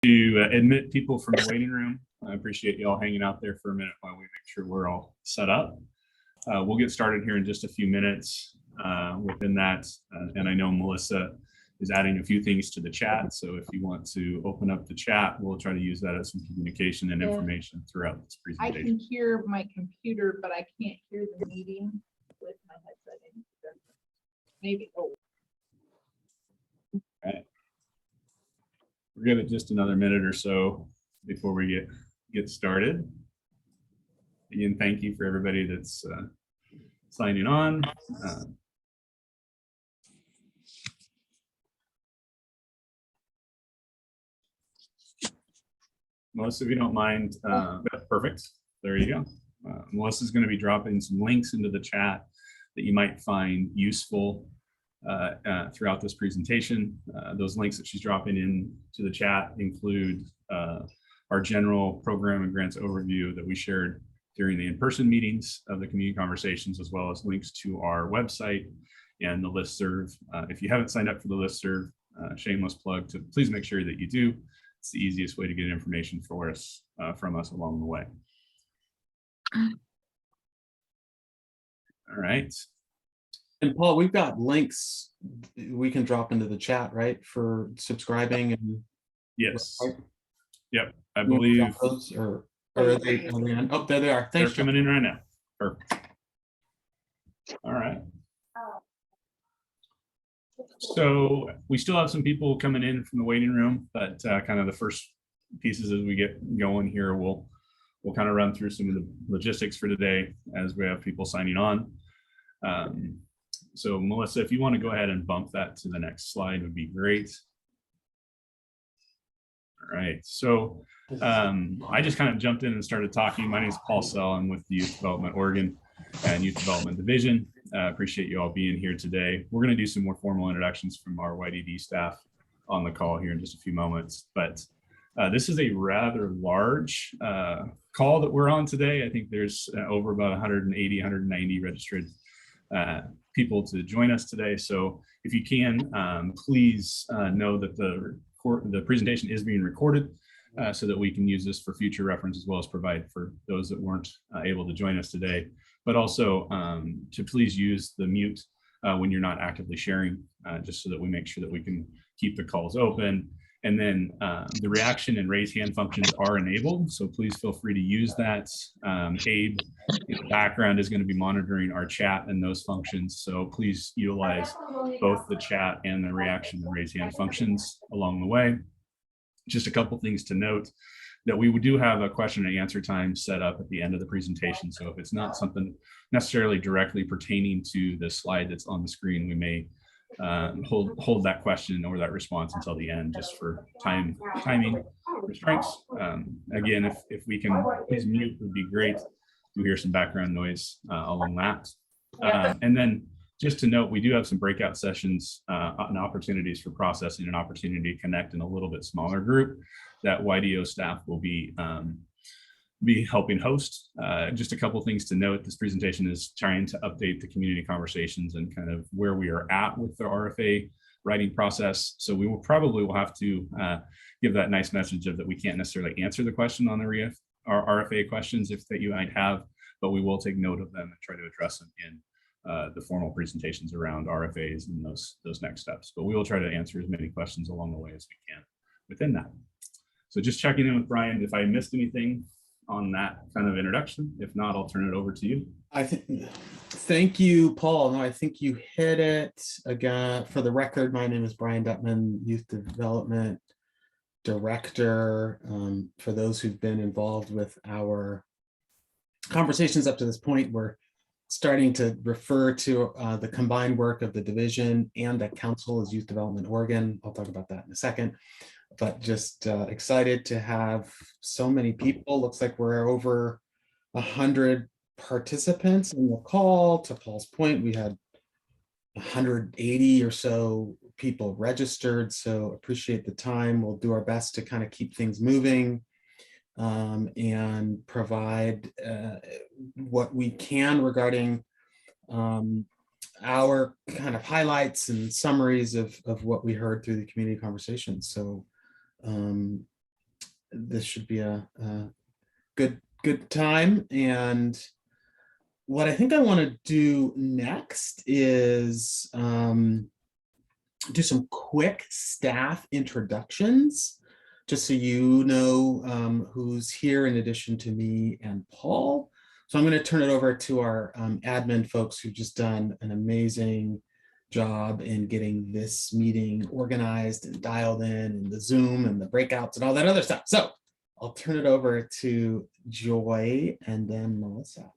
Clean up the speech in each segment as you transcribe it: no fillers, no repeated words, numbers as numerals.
To admit people from the waiting room. I appreciate you all hanging out there for a minute while we make sure we're all set up. We'll get started here in just a few minutes within that. And I know Melissa is adding a few things to the chat. So if you want to open up the chat, we'll try to use that as some communication and information throughout this I presentation. can hear my computer, but I can't hear the meeting with my headset in. Maybe. Oh, Okay. We'll give it just another minute or so before we get started. Again, thank you for everybody that's signing on. Melissa, if you don't mind, perfect. There you go. Melissa's going to be dropping some links into the chat that you might find useful throughout this presentation. Those links that she's dropping into the chat include our general program and grants overview that we shared during the in-person meetings of the community conversations, as well as links to our website and the listserv. If you haven't signed up for the listserv, shameless plug to please make sure that you do. It's the easiest way to get information for us from us along the way. All right. And Paul, we've got links we can drop into the chat, right, for subscribing and yes. Right? Yep, I believe those, or are they on? Oh, there they are. Thanks. They're coming in right now. Perfect. All right. So we still have some people coming in from the waiting room, but kind of the first pieces as we get going here, we'll kind of run through some of the logistics for today as we have people signing on. So Melissa, if you want to go ahead and bump that to the next slide would be great. All right, so I just kind of jumped in and started talking. My name is Paul Sell. I'm with the Youth Development Oregon and Youth Development Division. Appreciate you all being here today. We're going to do some more formal introductions from our YDD staff on the call here in just a few moments. But this is a rather large call that we're on today. I think there's over about 180, 190 registered people to join us today. So if you can, please know that the presentation is being recorded so that we can use this for future reference, as well as provide for those that weren't able to join us today. But also to please use the mute when you're not actively sharing, just so that we make sure that we can keep the calls open. And then the reaction and raise hand functions are enabled, so please feel free to use that. Abe in the background is going to be monitoring our chat and those functions, so please utilize both the chat and the reaction and raise hand functions along the way. Just a couple things to note, that we do have a question and answer time set up at the end of the presentation. So if it's not something necessarily directly pertaining to the slide that's on the screen, we may hold that question or that response until the end, just for timing restraints. Again, if we can please mute, would be great. You hear some background noise along that. And then just to note, we do have some breakout sessions and opportunities for processing, an opportunity to connect in a little bit smaller group that YDO staff will be helping host. Just a couple things to note, this presentation is trying to update the community conversations and kind of where we are at with the RFA writing process. So we will have to give that nice message of that we can't necessarily answer the question on the RFA questions that you might have, but we will take note of them and try to address them in the formal presentations around RFAs and those next steps. But we will try to answer as many questions along the way as we can within that. So just checking in with Brian, if I missed anything on that kind of introduction. If not, I'll turn it over to you. Thank you, Paul. No, I think you hit it. Again, for the record, my name is Brian Duttman, Youth Development Director. For those who've been involved with our conversations up to this point, we're starting to refer to the combined work of the division and the council as Youth Development Oregon. I'll talk about that in a second. But just excited to have so many people. Looks like we're over 100 participants in the call. To Paul's point, we had 180 or so people registered, so appreciate the time. We'll do our best to kind of keep things moving and provide what we can regarding our kind of highlights and summaries of what we heard through the community conversation. So this should be a good time. And what I think I want to do next is do some quick staff introductions, just so you know who's here in addition to me and Paul. So I'm going to turn it over to our admin folks who've just done an amazing job in getting this meeting organized and dialed in, and the Zoom and the breakouts and all that other stuff. So I'll turn it over to Joy and then Melissa.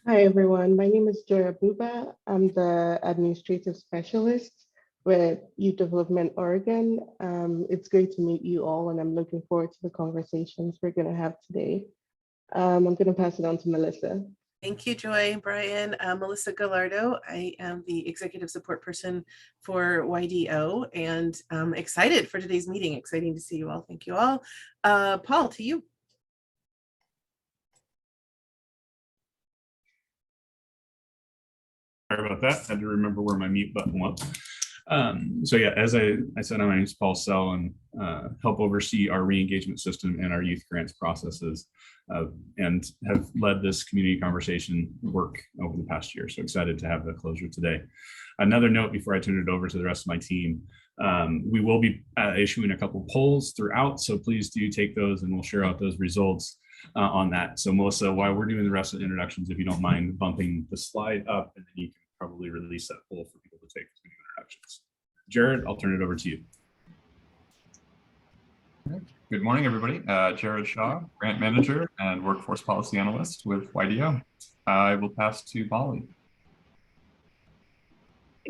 Hi, everyone. My name is Joy Abuba. I'm the administrative specialist with Youth Development Oregon. It's great to meet you all, and I'm looking forward to the conversations we're going to have today. I'm going to pass it on to Melissa. Thank you, Joy and Brian. Melissa Gallardo. I am the executive support person for YDO, and I'm excited for today's meeting. Exciting to see you all. Thank you all. Paul, to you. Sorry about that. Had to remember where my mute button was. So yeah, as I said, my name is Paul Sell, and help oversee our re-engagement system and our youth grants processes, and have led this community conversation work over the past year. So excited to have the closure today. Another note before I turn it over to the rest of my team, we will be issuing a couple polls throughout, so please do take those and we'll share out those results on that. So Melissa, while we're doing the rest of the introductions, if you don't mind bumping the slide up, and then you can probably release that poll for people to take as we do introductions. Jared, I'll turn it over to you. Good morning, everybody. Jared Shaw, Grant Manager and Workforce Policy Analyst with YDO. I will pass to Molly.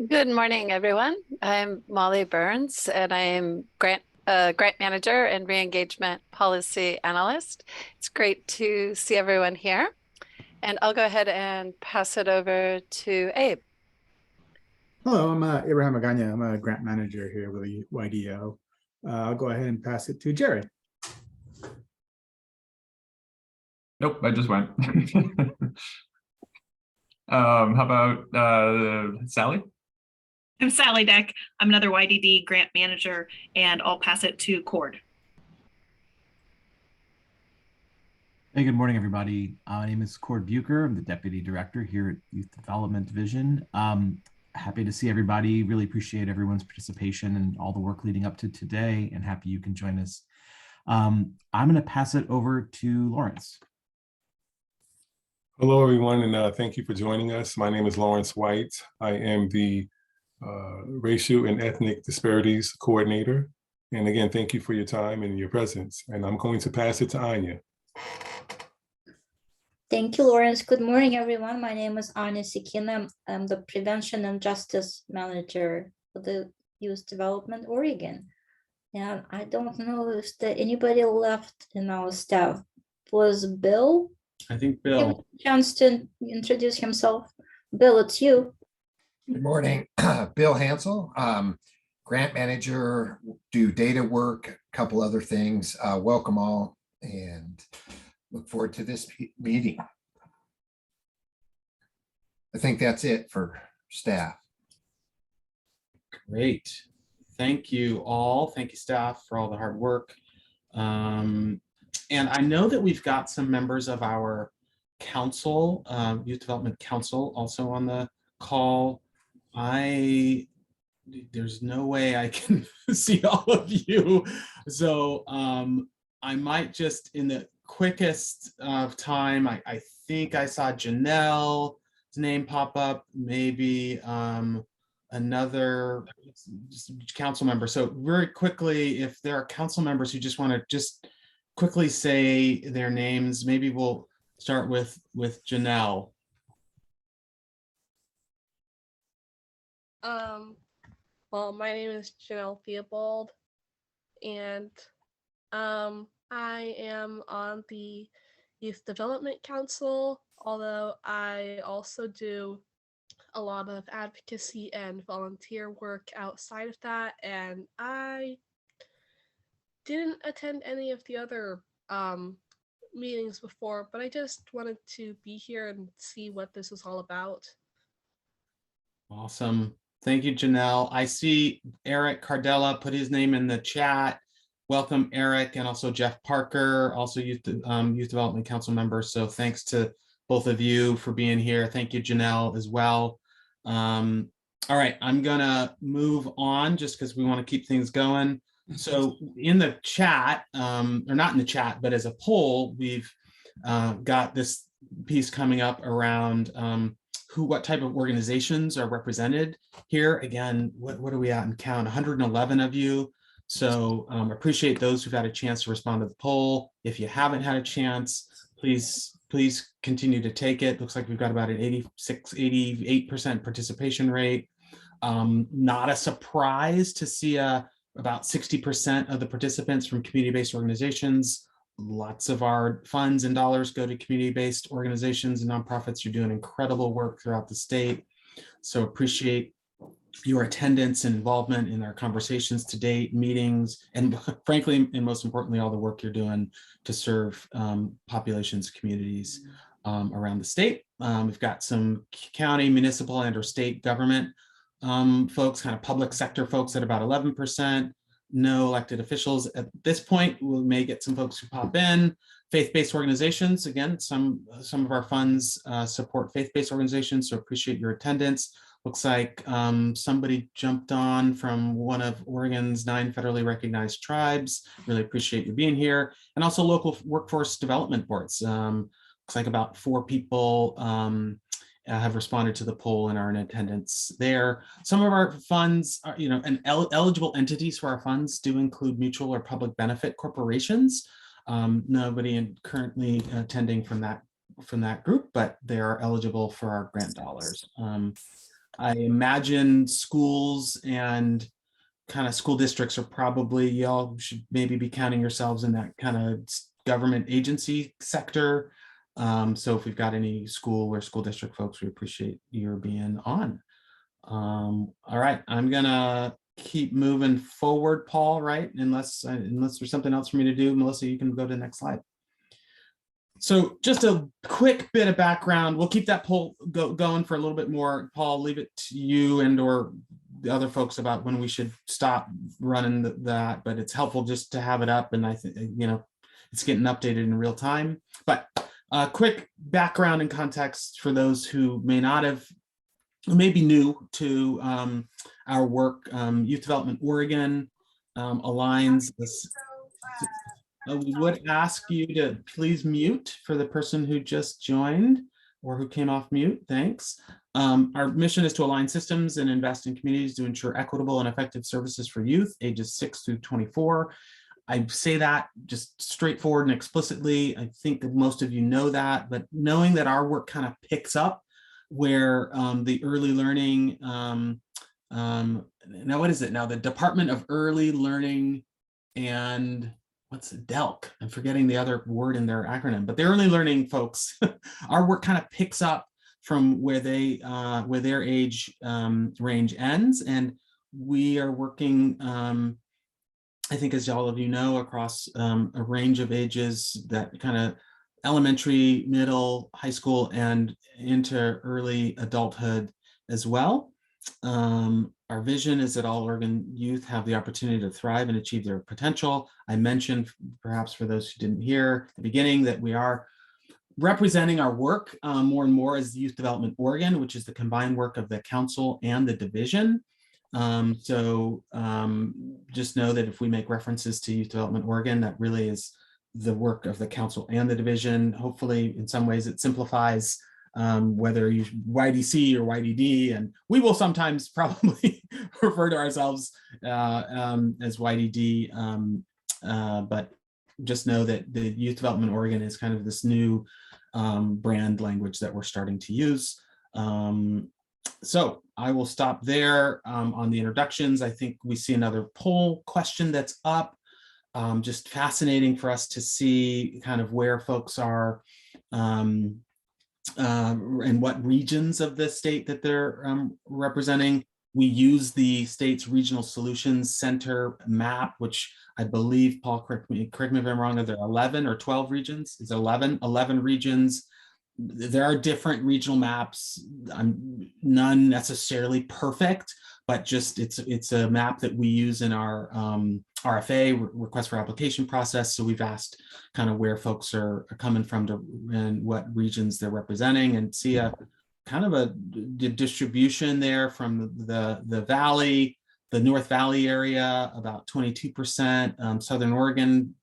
Good morning, everyone. I'm Molly Burns, and I am Grant Manager and Re-engagement Policy Analyst. It's great to see everyone here. And I'll go ahead and pass it over to Abe. Hello, I'm Abraham Magana. I'm a grant manager here with YDO. I'll go ahead and pass it to Jared. Nope, I just went. How about Sally? I'm Sally Deck. I'm another YDD grant manager, and I'll pass it to Cord. Hey, good morning, everybody. My name is Cord Bucher. I'm the Deputy Director here at Youth Development Division. Happy to see everybody. Really appreciate everyone's participation and all the work leading up to today, and happy you can join us. I'm going to pass it over to Lawrence. Hello, everyone, and thank you for joining us. My name is Lawrence White. I am the Racial and Ethnic Disparities Coordinator. And again, thank you for your time and your presence. And I'm going to pass it to Anya. Thank you, Lawrence. Good morning, everyone. My name is Anya Sikina. I'm the Prevention and Justice Manager for the Youth Development Oregon. And I don't know if anybody left in our staff. Was Bill? I think Bill. Give him a chance to introduce himself. Bill, it's you. Good morning. Bill Hansel, grant manager, do data work, a couple other things. Welcome all, and look forward to this meeting. I think that's it for staff. Great. Thank you all. Thank you, staff, for all the hard work. And I know that we've got some members of our council, Youth Development Council, also on the call. There's no way I can see all of you. So I might just, in the quickest of time, I think I saw Janelle's name pop up, maybe another council member. So very quickly, if there are council members who just want to just quickly say their names, maybe we'll start with Janelle. Well, my name is Janelle Theobald, and I am on the Youth Development Council, although I also do a lot of advocacy and volunteer work outside of that, and I didn't attend any of the other meetings before, but I just wanted to be here and see what this is all about. Awesome. Thank you, Janelle. I see Eric Cardella put his name in the chat. welcome Eric and also Jeff Parker, also Youth Development Council member. So thanks to both of you for being here. Thank you, Janelle, as well. All right, I'm gonna move on just because we want to keep things going. So in the chat, or not in the chat, but as a poll, we've got this piece coming up around what type of organizations are represented here. Again, what are we at in count? 111 of you. So appreciate those who've had a chance to respond to the poll. If you haven't had a chance, please continue to take it. Looks like we've got about an 88% participation rate. Not a surprise to see about 60% of the participants from community-based organizations. Lots of our funds and dollars go to community-based organizations and nonprofits. You're doing incredible work throughout the state. So appreciate your attendance and involvement in our conversations to date, meetings, and frankly, and most importantly, all the work you're doing to serve populations, communities around the state. We've got some county, municipal, and or state government folks, kind of public sector folks at about 11%. No elected officials at this point. We may get some folks who pop in. Faith-based organizations, again, some of our funds support faith-based organizations, so appreciate your attendance. Looks like somebody jumped on from one of Oregon's 9 federally recognized tribes. Really appreciate you being here. And also local workforce development boards. Looks like about 4 people have responded to the poll and are in attendance there. Some of our funds are, and eligible entities for our funds do include mutual or public benefit corporations. Nobody currently attending from that group, but they are eligible for our grant dollars. I imagine schools and kind of school districts are probably, y'all should maybe be counting yourselves in that kind of government agency sector. So if we've got any school or school district folks, we appreciate your being on. All right, I'm gonna keep moving forward, Paul, right? Unless there's something else for me to do. Melissa, you can go to the next slide. So just a quick bit of background. We'll keep that poll going for a little bit more. Paul, leave it to you and or the other folks about when we should stop running that, but it's helpful just to have it up, and I think, it's getting updated in real time. But quick background and context for those who may be new to our work. Youth Development Oregon aligns this. We would ask you to please mute for the person who just joined or who came off mute. Thanks. Our mission is to align systems and invest in communities to ensure equitable and effective services for youth ages 6 through 24. I say that just straightforward and explicitly. I think most of you know that, but knowing that our work kind of picks up where the early learning, now what is it now? The Department of Early Learning and what's it, DELC? I'm forgetting the other word in their acronym, but the early learning folks, our work kind of picks up from where their age range ends, and we are working. I think, as all of you know, across a range of ages, that kind of elementary, middle, high school, and into early adulthood as well. Our vision is that all Oregon youth have the opportunity to thrive and achieve their potential. I mentioned, perhaps for those who didn't hear at the beginning, that we are representing our work more and more as Youth Development Oregon, which is the combined work of the council and the division. Just know that if we make references to Youth Development Oregon, that really is the work of the council and the division. Hopefully, in some ways, it simplifies whether you YDC or YDD, and we will sometimes probably refer to ourselves as YDD, but just know that the Youth Development Oregon is kind of this new brand language that we're starting to use. So I will stop there on the introductions. I think we see another poll question that's up. Just fascinating for us to see kind of where folks are and what regions of the state that they're representing. We use the state's Regional Solutions Center map, which I believe, Paul, correct me if I'm wrong, are there 11 or 12 regions? It's 11 regions. There are different regional maps, none necessarily perfect, but just it's a map that we use in our RFA, request for application process. So we've asked kind of where folks are coming from and what regions they're representing, and see a kind of a distribution there from the Valley, the North Valley area, about 22%, Southern Oregon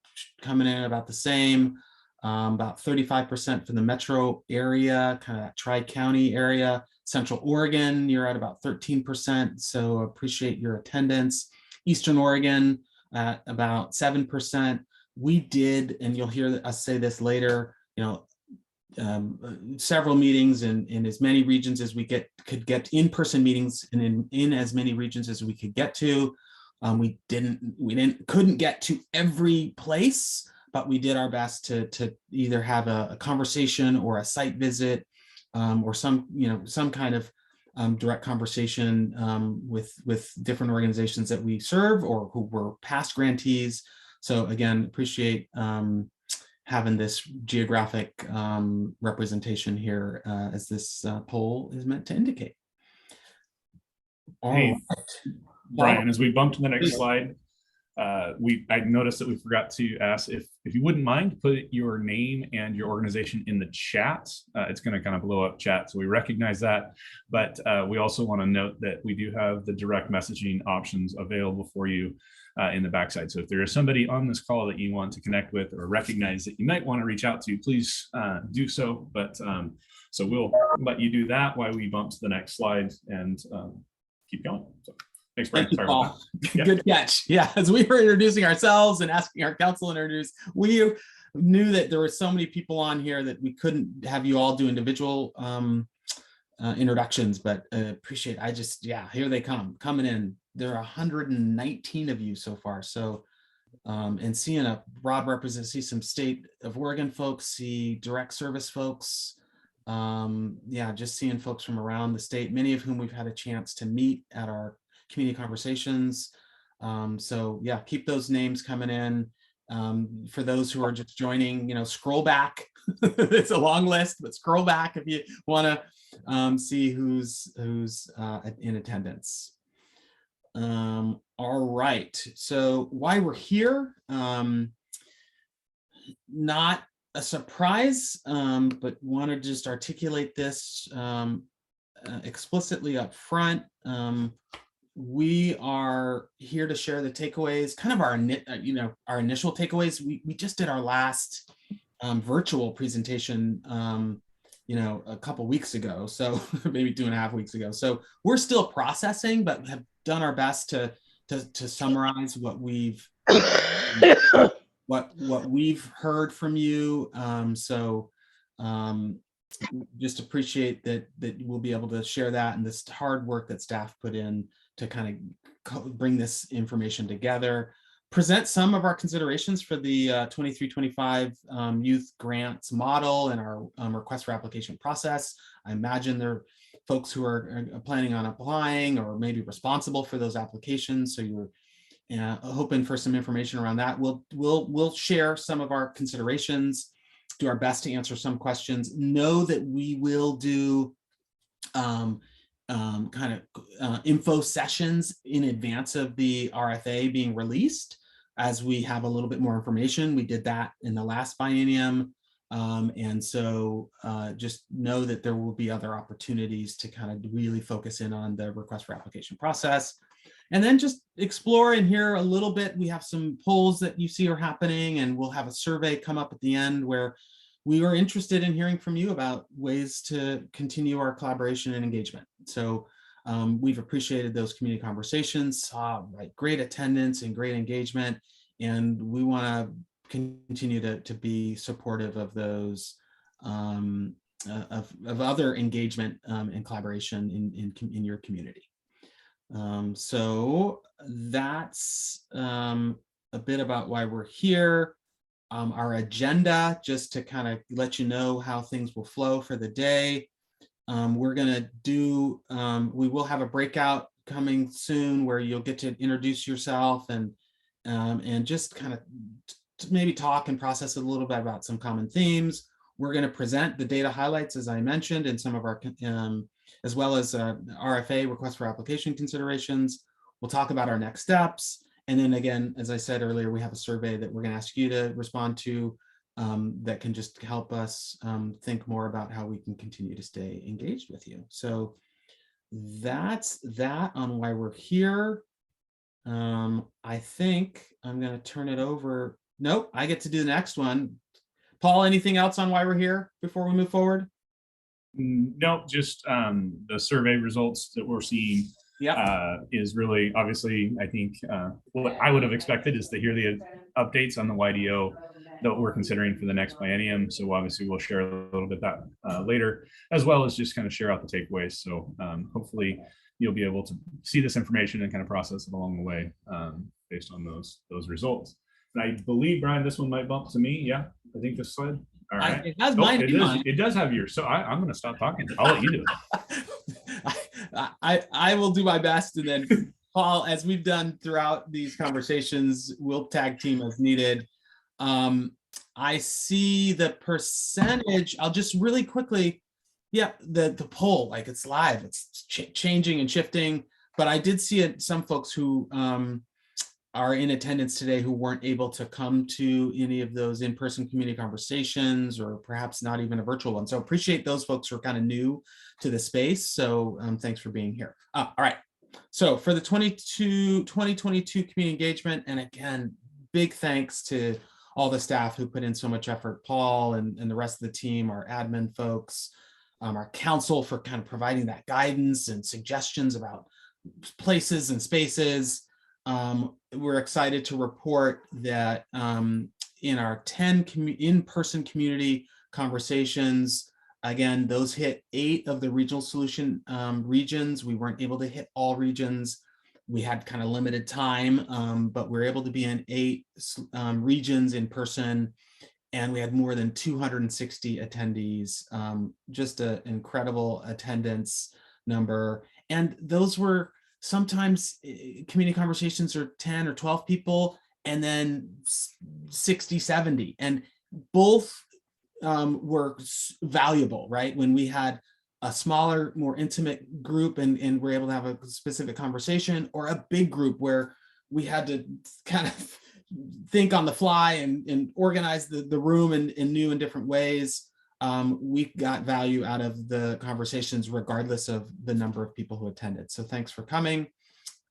coming in about the same, about 35% for the metro area, kind of that tri-county area. Central Oregon, you're at about 13%, so appreciate your attendance. Eastern Oregon at about 7%. We did, and you'll hear us say this later, several meetings in as many regions as we could get in-person meetings, and in as many regions as we could get to. We couldn't get to every place, but we did our best to either have a conversation or a site visit, or some kind of direct conversation with different organizations that we serve or who were past grantees. So again, appreciate having this geographic representation here, as this poll is meant to indicate. Hey, Brian, as we bump to the next slide, I noticed that we forgot to ask if you wouldn't mind, put your name and your organization in the chat. It's going to kind of blow up chat, so we recognize that. But we also want to note that we do have the direct messaging options available for you in the backside. So if there is somebody on this call that you want to connect with or recognize that you might want to reach out to, please do so. But so we'll let you do that while we bump to the next slide and keep going. So. Thanks, Brian. Thank you, Paul. Good catch. Yeah, as we were introducing ourselves and asking our council to introduce, we knew that there were so many people on here that we couldn't have you all do individual introductions, but appreciate. Here they coming in. There are 119 of you so far. So, and seeing a broad representation, see some state of Oregon folks, see direct service folks. Just seeing folks from around the state, many of whom we've had a chance to meet at our community conversations. So yeah, keep those names coming in. For those who are just joining, scroll back. It's a long list, but scroll back if you want to see who's in attendance. All right, so why we're here, not a surprise, but want to just articulate this explicitly up front. We are here to share the takeaways, kind of our initial takeaways. We just did our last virtual presentation, a couple weeks ago, so maybe 2.5 weeks ago. So we're still processing, but have done our best to summarize what we've what we've heard from you. Just appreciate that we'll be able to share that and this hard work that staff put in to kind of bring this information together, present some of our considerations for the 23-25 youth grants model and our request for application process. I imagine there are folks who are planning on applying or maybe responsible for those applications. So you're hoping for some information around that. We'll share some of our considerations, do our best to answer some questions. Know that we will do info sessions in advance of the RFA being released as we have a little bit more information. We did that in the last biennium. And so just know that there will be other opportunities to kind of really focus in on the request for application process. And then just explore and hear a little bit. We have some polls that you see are happening, and we'll have a survey come up at the end where we are interested in hearing from you about ways to continue our collaboration and engagement. So we've appreciated those community conversations, saw great attendance and great engagement, and we want to continue to be supportive of those of other engagement and collaboration in your community. So that's a bit about why we're here. Our agenda, just to kind of let you know how things will flow for the day. We're gonna do, we will have a breakout coming soon where you'll get to introduce yourself and just kind of maybe talk and process a little bit about some common themes. We're gonna present the data highlights, as I mentioned, and some of our as well as RFA, request for application considerations. We'll talk about our next steps. And then again, as I said earlier, we have a survey that we're going to ask you to respond to that can just help us think more about how we can continue to stay engaged with you. So that's that on why we're here. I think I'm going to turn it over. Nope, I get to do the next one. Paul, anything else on why we're here before we move forward? No, just the survey results that we're seeing is really, obviously, I think what I would have expected is to hear the updates on the YDO that we're considering for the next biennium. So obviously we'll share a little bit that later, as well as just kind of share out the takeaways. So hopefully you'll be able to see this information and kind of process it along the way based on those results. And I believe, Brian, this one might bump to me. Yeah, I think this slide. All right. It has mine. It does have yours. So I'm going to stop talking. I'll let you do it. I will do my best. And then Paul, as we've done throughout these conversations, we'll tag team as needed. I see the percentage. I'll just really quickly, the poll, like it's live, it's changing and shifting. But I did see it, some folks who are in attendance today who weren't able to come to any of those in-person community conversations, or perhaps not even a virtual one. So appreciate those folks who are kind of new to the space. So thanks for being here. All right. So for the 2022 community engagement, and again, big thanks to all the staff who put in so much effort, Paul and the rest of the team, our admin folks, our council for kind of providing that guidance and suggestions about places and spaces. We're excited to report that in our 10 in-person community conversations, again, those hit 8 of the regional solution regions. We weren't able to hit all regions. We had kind of limited time, but we're able to be in 8 regions in person, and we had more than 260 attendees, just an incredible attendance number. And those were sometimes community conversations are 10 or 12 people, and then 60, 70, and both were valuable, right? When we had a smaller, more intimate group and we're able to have a specific conversation, or a big group where we had to kind of think on the fly and organize the room in new and different ways. We got value out of the conversations regardless of the number of people who attended. So thanks for coming.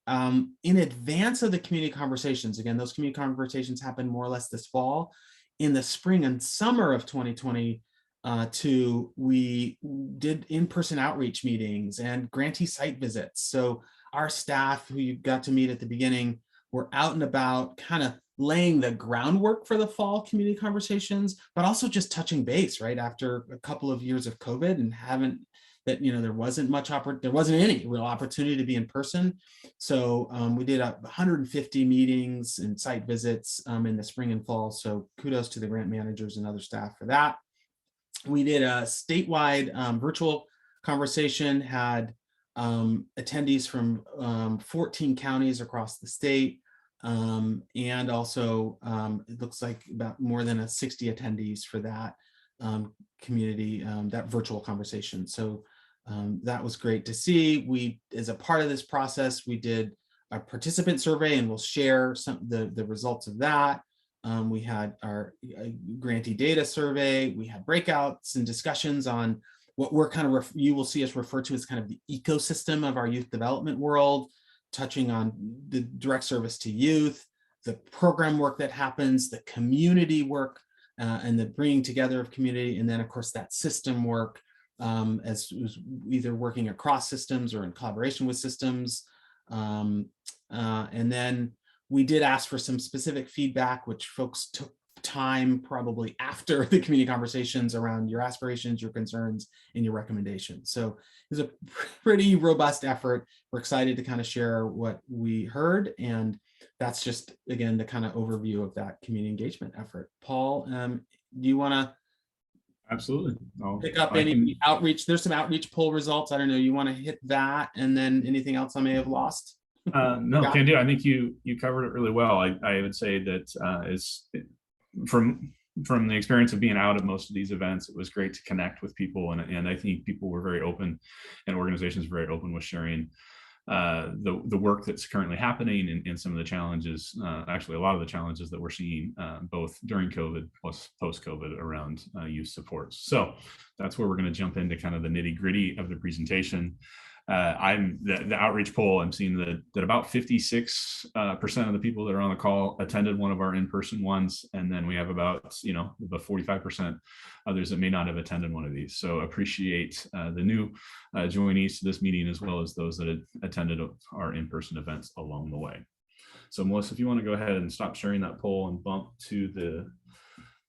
In advance of the community conversations, again, those community conversations happen more or less this fall. In the spring and summer of 2022, we did in-person outreach meetings and grantee site visits. So our staff, who you got to meet at the beginning, were out and about, kind of laying the groundwork for the fall community conversations, but also just touching base, right? After a couple of years of COVID and there wasn't any real opportunity to be in person. So we did 150 meetings and site visits in the spring and fall. So kudos to the grant managers and other staff for that. We did a statewide virtual conversation, had attendees from 14 counties across the state. And also it looks like about more than 60 attendees for that community, that virtual conversation. So that was great to see. We, as a part of this process, we did a participant survey, and we'll share some the results of that. We had our grantee data survey. We had breakouts and discussions on what we're kind of, you will see us refer to as kind of the ecosystem of our youth development world, touching on the direct service to youth, the program work that happens, the community work, and the bringing together of community, and then of course that system work, as either working across systems or in collaboration with systems. And then we did ask for some specific feedback, which folks took time probably after the community conversations around your aspirations, your concerns, and your recommendations. So it was a pretty robust effort. We're excited to kind of share what we heard, and that's just, again, the kind of overview of that community engagement effort. Paul, do you want to absolutely pick up any outreach? There's some outreach poll results. I don't know, you want to hit that, and then anything else I may have lost? No, can do. I think you covered it really well. I would say that from from the experience of being out at most of these events, it was great to connect with people, and I think people were very open, and organizations were very open with sharing the work that's currently happening and some of the challenges, actually a lot of the challenges that we're seeing both during COVID plus post-COVID around youth supports. So that's where we're going to jump into kind of the nitty-gritty of the presentation. The outreach poll, I'm seeing that about 56% of the people that are on the call attended one of our in-person ones, and then we have about the 45% others that may not have attended one of these. So appreciate the new joinees to this meeting, as well as those that had attended our in-person events along the way. So Melissa, if you want to go ahead and stop sharing that poll and bump to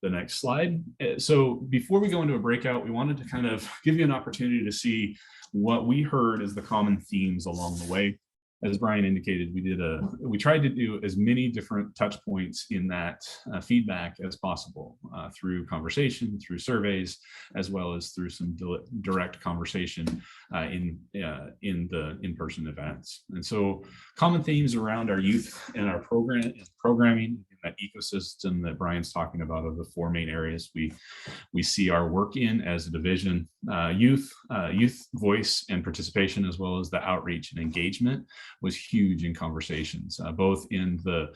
the next slide. So before we go into a breakout, we wanted to kind of give you an opportunity to see what we heard as the common themes along the way. As Brian indicated, we tried to do as many different touch points in that feedback as possible through conversation, through surveys, as well as through some direct conversation in the in-person events. And so common themes around our youth and our programming, that ecosystem that Brian's talking about of the four main areas we see our work in as a division: youth voice and participation, as well as the outreach and engagement was huge in conversations, both in the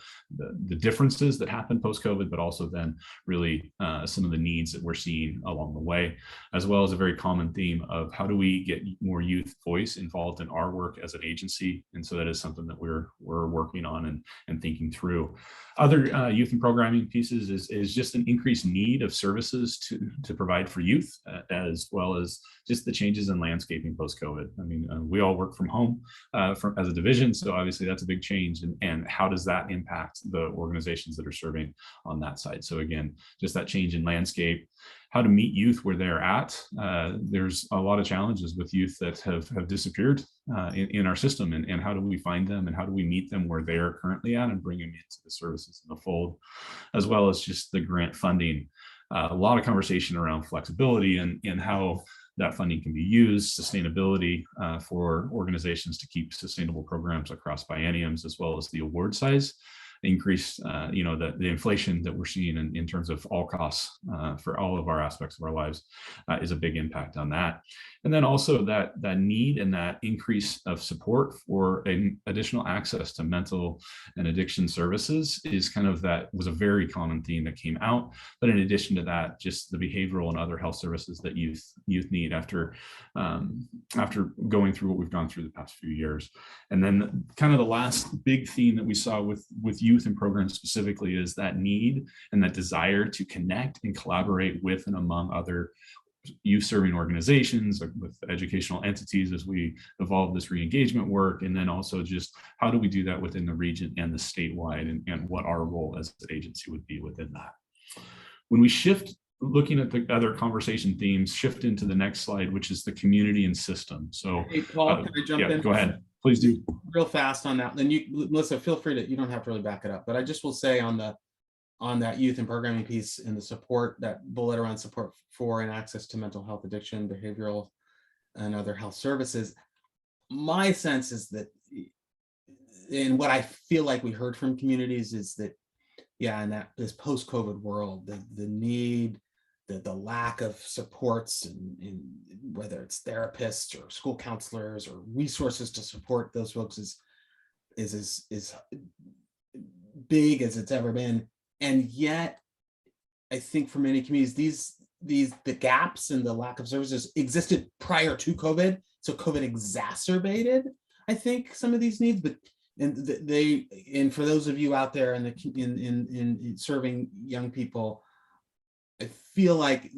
differences that happened post-COVID, but also then really some of the needs that we're seeing along the way, as well as a very common theme of how do we get more youth voice involved in our work as an agency. And so that is something that we're working on and thinking through. Other youth and programming pieces is just an increased need of services to provide for youth, as well as just the changes in landscaping post-COVID. I mean, we all work from home as a division, so obviously that's a big change. And how does that impact the organizations that are serving on that side? So again, just that change in landscape, how to meet youth where they're at. There's a lot of challenges with youth that have disappeared in our system, and how do we find them, and how do we meet them where they're currently at and bring them into the services in the fold, as well as just the grant funding. A lot of conversation around flexibility and how that funding can be used, sustainability for organizations to keep sustainable programs across bienniums, as well as the award size increase. The inflation that we're seeing in terms of all costs for all of our aspects of our lives is a big impact on that. And then also that need and that increase of support for an additional access to mental and addiction services is was a very common theme that came out. But in addition to that, just the behavioral and other health services that youth need after going through what we've gone through the past few years. And then kind of the last big theme that we saw with youth and programs specifically is that need and that desire to connect and collaborate with and among other youth serving organizations, with educational entities as we evolve this re-engagement work. And then also just how do we do that within the region and the statewide, and what our role as an agency would be within that. When we shift, looking at the other conversation themes, shift into the next slide, which is the community and system. So hey, Paul, can I jump in? Go ahead. Please do. Real fast on that. Then Melissa, feel free to, you don't have to really back it up, but I just will say on that youth and programming piece and the support, that bullet around support for and access to mental health, addiction, behavioral, and other health services. My sense is that, and what I feel like we heard from communities is that, yeah, in this post-COVID world, the need, the lack of supports, in whether it's therapists or school counselors or resources to support those folks is big as it's ever been. And yet, I think for many communities, the gaps and the lack of services existed prior to COVID. So COVID exacerbated, I think, some of these needs. But and for those of you out there in serving young people, I feel like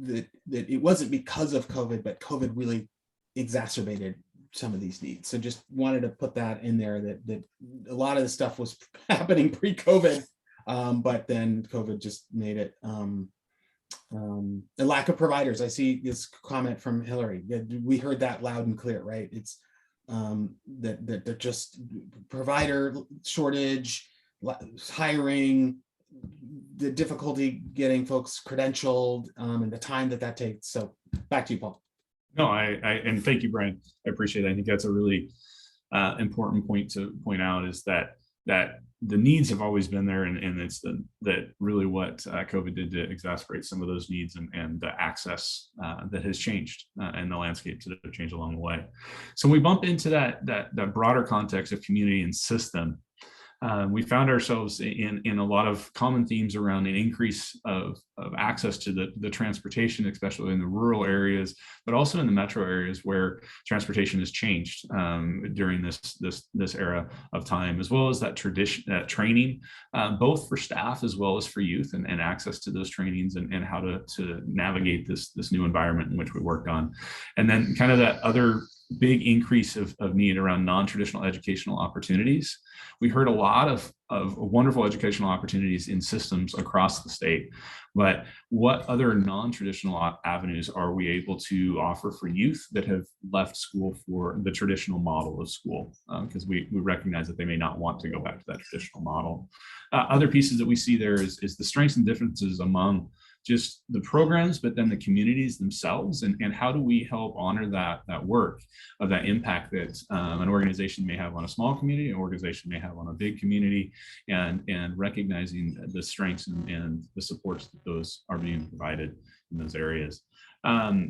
that it wasn't because of COVID, but COVID really exacerbated some of these needs. So just wanted to put that in there, that a lot of the stuff was happening pre-COVID. But then COVID just made it a lack of providers. I see this comment from Hillary. We heard that loud and clear, right? It's that they're just provider shortage, hiring, the difficulty getting folks credentialed, and the time that takes. So back to you, Paul. No, and thank you, Brian. I appreciate it. I think that's a really important point to point out, is that the needs have always been there, and it's that really what COVID did to exacerbate some of those needs, and the access that has changed, and the landscape to change along the way. So we bump into that broader context of community and system. We found ourselves in a lot of common themes around an increase of access to the transportation, especially in the rural areas, but also in the metro areas where transportation has changed during this era of time, as well as that training, both for staff as well as for youth, and access to those trainings, and how to navigate this new environment in which we worked on. And then kind of that other big increase of need around non-traditional educational opportunities. We heard a lot of wonderful educational opportunities in systems across the state, but what other non-traditional avenues are we able to offer for youth that have left school for the traditional model of school? Because we recognize that they may not want to go back to that traditional model. Other pieces that we see there is the strengths and differences among just the programs, but then the communities themselves, and how do we help honor that work of that impact that an organization may have on a small community, an organization may have on a big community, and recognizing the strengths and the supports that those are being provided in those areas.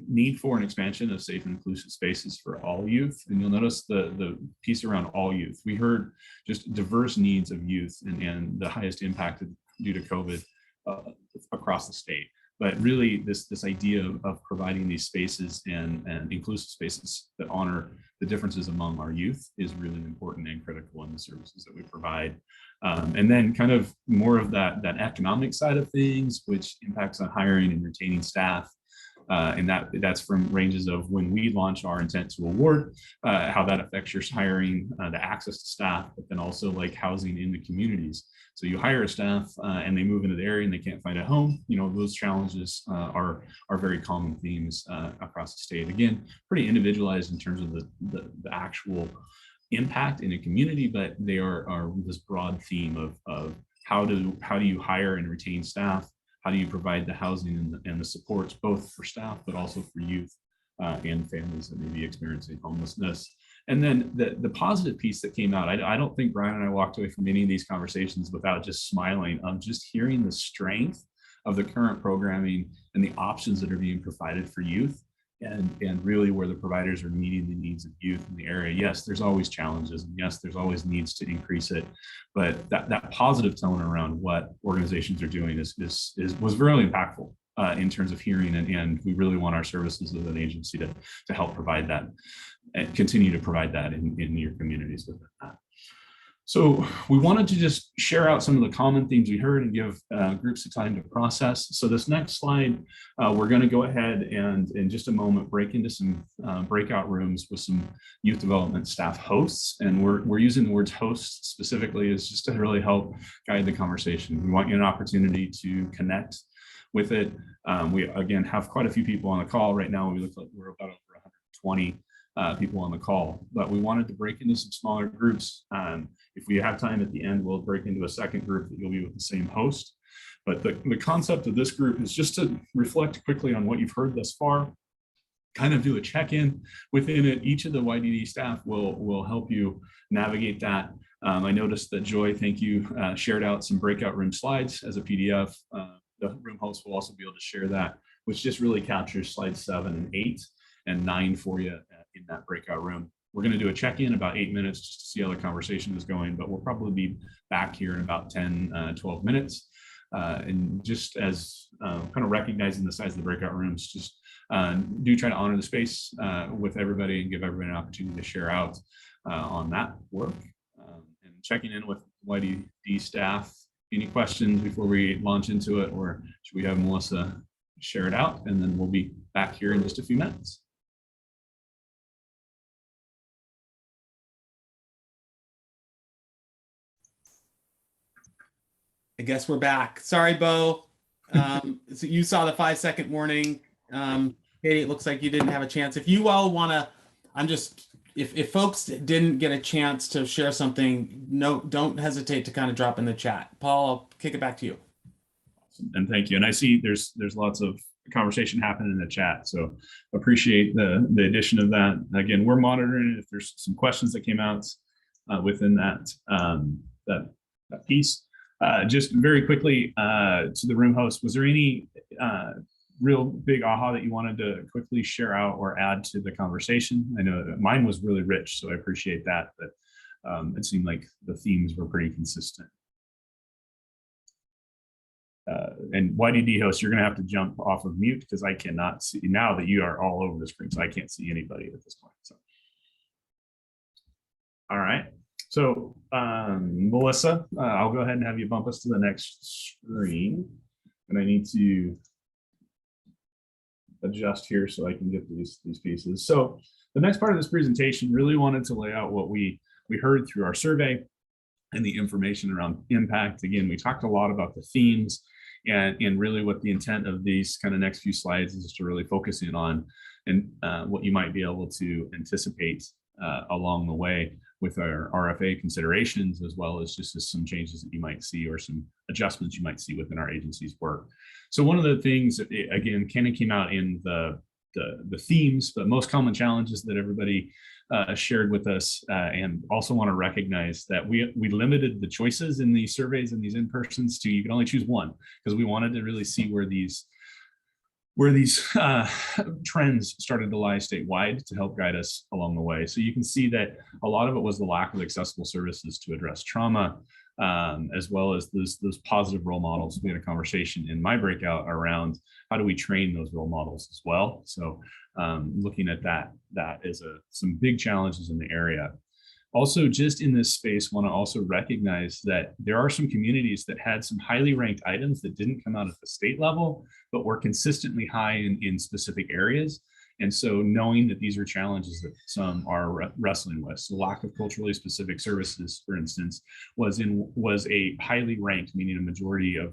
Need for an expansion of safe and inclusive spaces for all youth. And you'll notice the piece around all youth. We heard just diverse needs of youth and the highest impacted due to COVID across the state. But really this idea of providing these spaces and inclusive spaces that honor the differences among our youth is really important and critical in the services that we provide. And then kind of more of that economic side of things, which impacts on hiring and retaining staff. And that's from ranges of when we launch our intent to award, how that affects your hiring, the access to staff, but then also like housing in the communities. So you hire a staff and they move into the area and they can't find a home. You know, those challenges are very common themes across the state. Again, pretty individualized in terms of the actual impact in a community, but they are this broad theme of how do you hire and retain staff? How do you provide the housing and the supports, both for staff, but also for youth and families that may be experiencing homelessness? And then the positive piece that came out, I don't think Brian and I walked away from any of these conversations without just smiling. Just hearing the strength of the current programming and the options that are being provided for youth, and really where the providers are meeting the needs of youth in the area. Yes, there's always challenges, and yes, there's always needs to increase it, but that positive tone around what organizations are doing was really impactful in terms of hearing, and we really want our services as an agency to help provide that and continue to provide that in your communities with that. So we wanted to just share out some of the common themes we heard and give groups the time to process. So this next slide, we're going to go ahead and in just a moment break into some breakout rooms with some youth development staff hosts. And we're using the words hosts specifically as just to really help guide the conversation. We want you an opportunity to connect with it. We, again, have quite a few people on the call right now. We look like we're about over 120 people on the call, but we wanted to break into some smaller groups. If we have time at the end, we'll break into a second group that you'll be with the same host. But the concept of this group is just to reflect quickly on what you've heard thus far, kind of do a check-in within it. Each of the YDD staff will help you navigate that. I noticed that Joy, thank you, shared out some breakout room slides as a PDF. The room host will also be able to share that, which just really captures slides 7 and 8 and 9 for you in that breakout room. We're going to do a check-in about 8 minutes just to see how the conversation is going, but we'll probably be back here in about 10, 12 minutes. And just as kind of recognizing the size of the breakout rooms, just do try to honor the space with everybody and give everybody an opportunity to share out on that work. And checking in with YDD staff. Any questions before we launch into it, or should we have Melissa share it out, and then we'll be back here in just a few minutes. I guess we're back. Sorry, Bo. So you saw the 5-second warning. Katie, it looks like you didn't have a chance. If you all want to, if folks didn't get a chance to share something, don't hesitate to kind of drop in the chat. Paul, I'll kick it back to you. And thank you. And I see there's lots of conversation happening in the chat, so appreciate the addition of that. Again, we're monitoring it. If there's some questions that came out within that piece. Just very quickly to the room host, was there any real big aha that you wanted to quickly share out or add to the conversation? I know that mine was really rich, so I appreciate that, but it seemed like the themes were pretty consistent. And YDD host, you're going to have to jump off of mute because I cannot see now that you are all over the screen, so I can't see anybody at this point. So, all right. So, Melissa, I'll go ahead and have you bump us to the next screen, and I need to adjust here so I can get these pieces. So, the next part of this presentation really wanted to lay out what we heard through our survey and the information around impact. Again, we talked a lot about the themes, and really what the intent of these kind of next few slides is to really focus in on and what you might be able to anticipate along the way with our RFA considerations, as well as just some changes that you might see or some adjustments you might see within our agency's work. So one of the things that, again, kind of came out in the themes, but most common challenges that everybody shared with us, and also want to recognize that we limited the choices in these surveys and these in-persons to, you can only choose one, because we wanted to really see where these trends started to lie statewide to help guide us along the way. So you can see that a lot of it was the lack of accessible services to address trauma, as well as those positive role models. We had a conversation in my breakout around how do we train those role models as well. So looking at that is some big challenges in the area. Also, just in this space, want to also recognize that there are some communities that had some highly ranked items that didn't come out at the state level, but were consistently high in specific areas. And so knowing that these are challenges that some are wrestling with. So lack of culturally specific services, for instance, was a highly ranked, meaning a majority of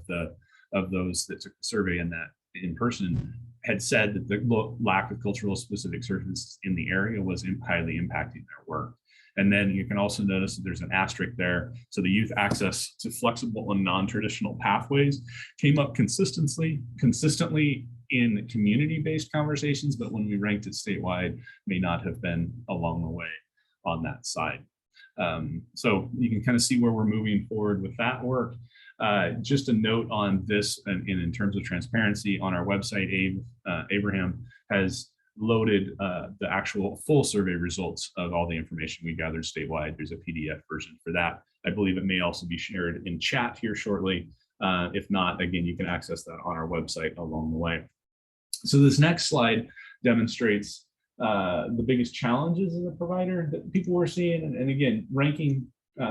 those that took the survey in that in person had said that the lack of cultural specific services in the area was highly impacting their work. And then you can also notice that there's an asterisk there. So the youth access to flexible and non-traditional pathways came up consistently in community-based conversations, but when we ranked it statewide, may not have been along the way on that side. So you can kind of see where we're moving forward with that work. Just a note on this, and in terms of transparency, on our website, Abraham has loaded the actual full survey results of all the information we gathered statewide. There's a PDF version for that. I believe it may also be shared in chat here shortly. If not, again, you can access that on our website along the way. So this next slide demonstrates the biggest challenges as a provider that people were seeing, and again, ranking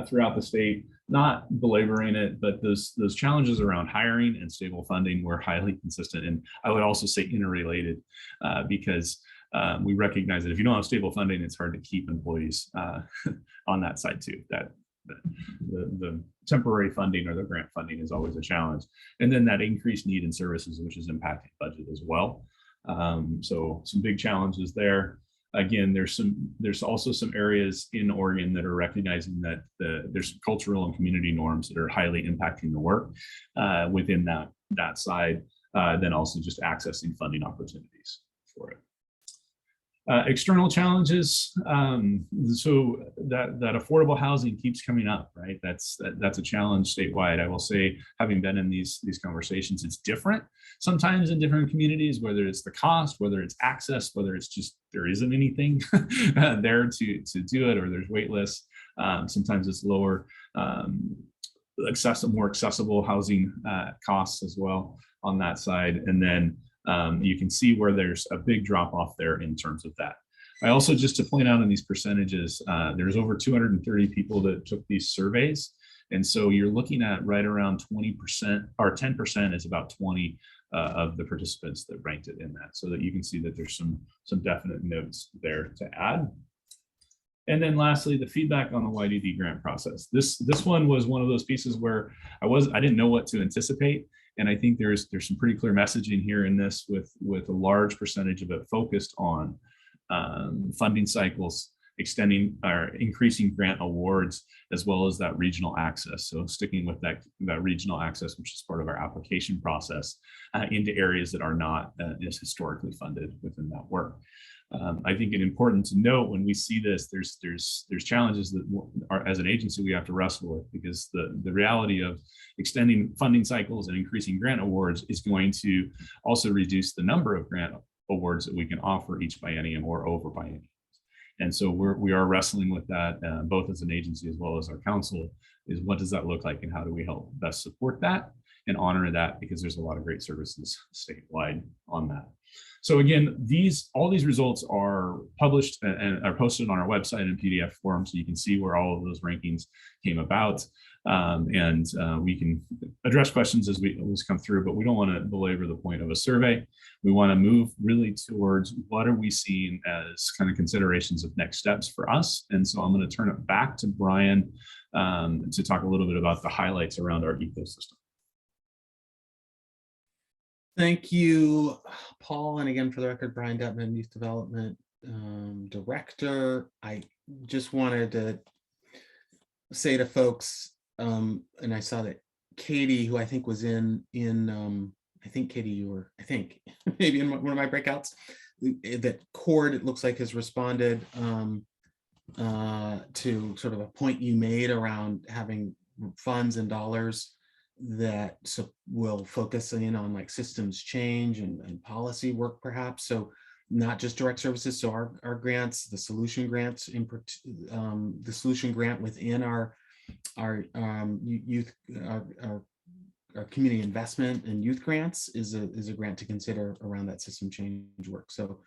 throughout the state, not belaboring it, but those challenges around hiring and stable funding were highly consistent. And I would also say interrelated, because we recognize that if you don't have stable funding, it's hard to keep employees on that side too. That the temporary funding or the grant funding is always a challenge. And then that increased need in services, which is impacting budget as well. So some big challenges there. Again, there's also some areas in Oregon that are recognizing that there's cultural and community norms that are highly impacting the work within that side. Then also just accessing funding opportunities for it. External challenges. So that affordable housing keeps coming up, right? That's a challenge statewide. I will say, having been in these conversations, it's different sometimes in different communities, whether it's the cost, whether it's access, whether it's just there isn't anything there to do it, or there's wait lists. Sometimes it's lower, more accessible housing costs as well on that side. And then you can see where there's a big drop off there in terms of that. I also, just to point out in these percentages, there's over 230 people that took these surveys. And so you're looking at right around 20%, or 10% is about 20 of the participants that ranked it in that, so that you can see that there's some definite notes there to add. And then lastly, the feedback on the YDD grant process. This one was one of those pieces where I didn't know what to anticipate. And I think there's some pretty clear messaging here in this, with a large percentage of it focused on funding cycles, extending or increasing grant awards, as well as that regional access. So sticking with that regional access, which is part of our application process, into areas that are not as historically funded within that work. I think it's important to note when we see this, there's challenges that are, as an agency, we have to wrestle with, because the reality of extending funding cycles and increasing grant awards is going to also reduce the number of grant awards that we can offer each biennium or over biennium. And so we are wrestling with that, both as an agency as well as our council, is what does that look like and how do we help best support that and honor that, because there's a lot of great services statewide on that. So again, all these results are published and are posted on our website in PDF form, so you can see where all of those rankings came about. We can address questions as we come through, but we don't want to belabor the point of a survey. We want to move really towards what are we seeing as kind of considerations of next steps for us. And so I'm going to turn it back to Brian to talk a little bit about the highlights around our ecosystem. Thank you, Paul. And again, for the record, Brian Duttman, Youth Development Director. I just wanted to say to folks, and I saw that Katie, who I think was in I think Katie, you were, I think, maybe in one of my breakouts, that Cord, it looks like, has responded to sort of a point you made around having funds and dollars that will focus in on like systems change and policy work, perhaps. So not just direct services. So our grants, the solution grants, the solution grant within our youth, our community investment and youth grants is a grant to consider around that system change work. So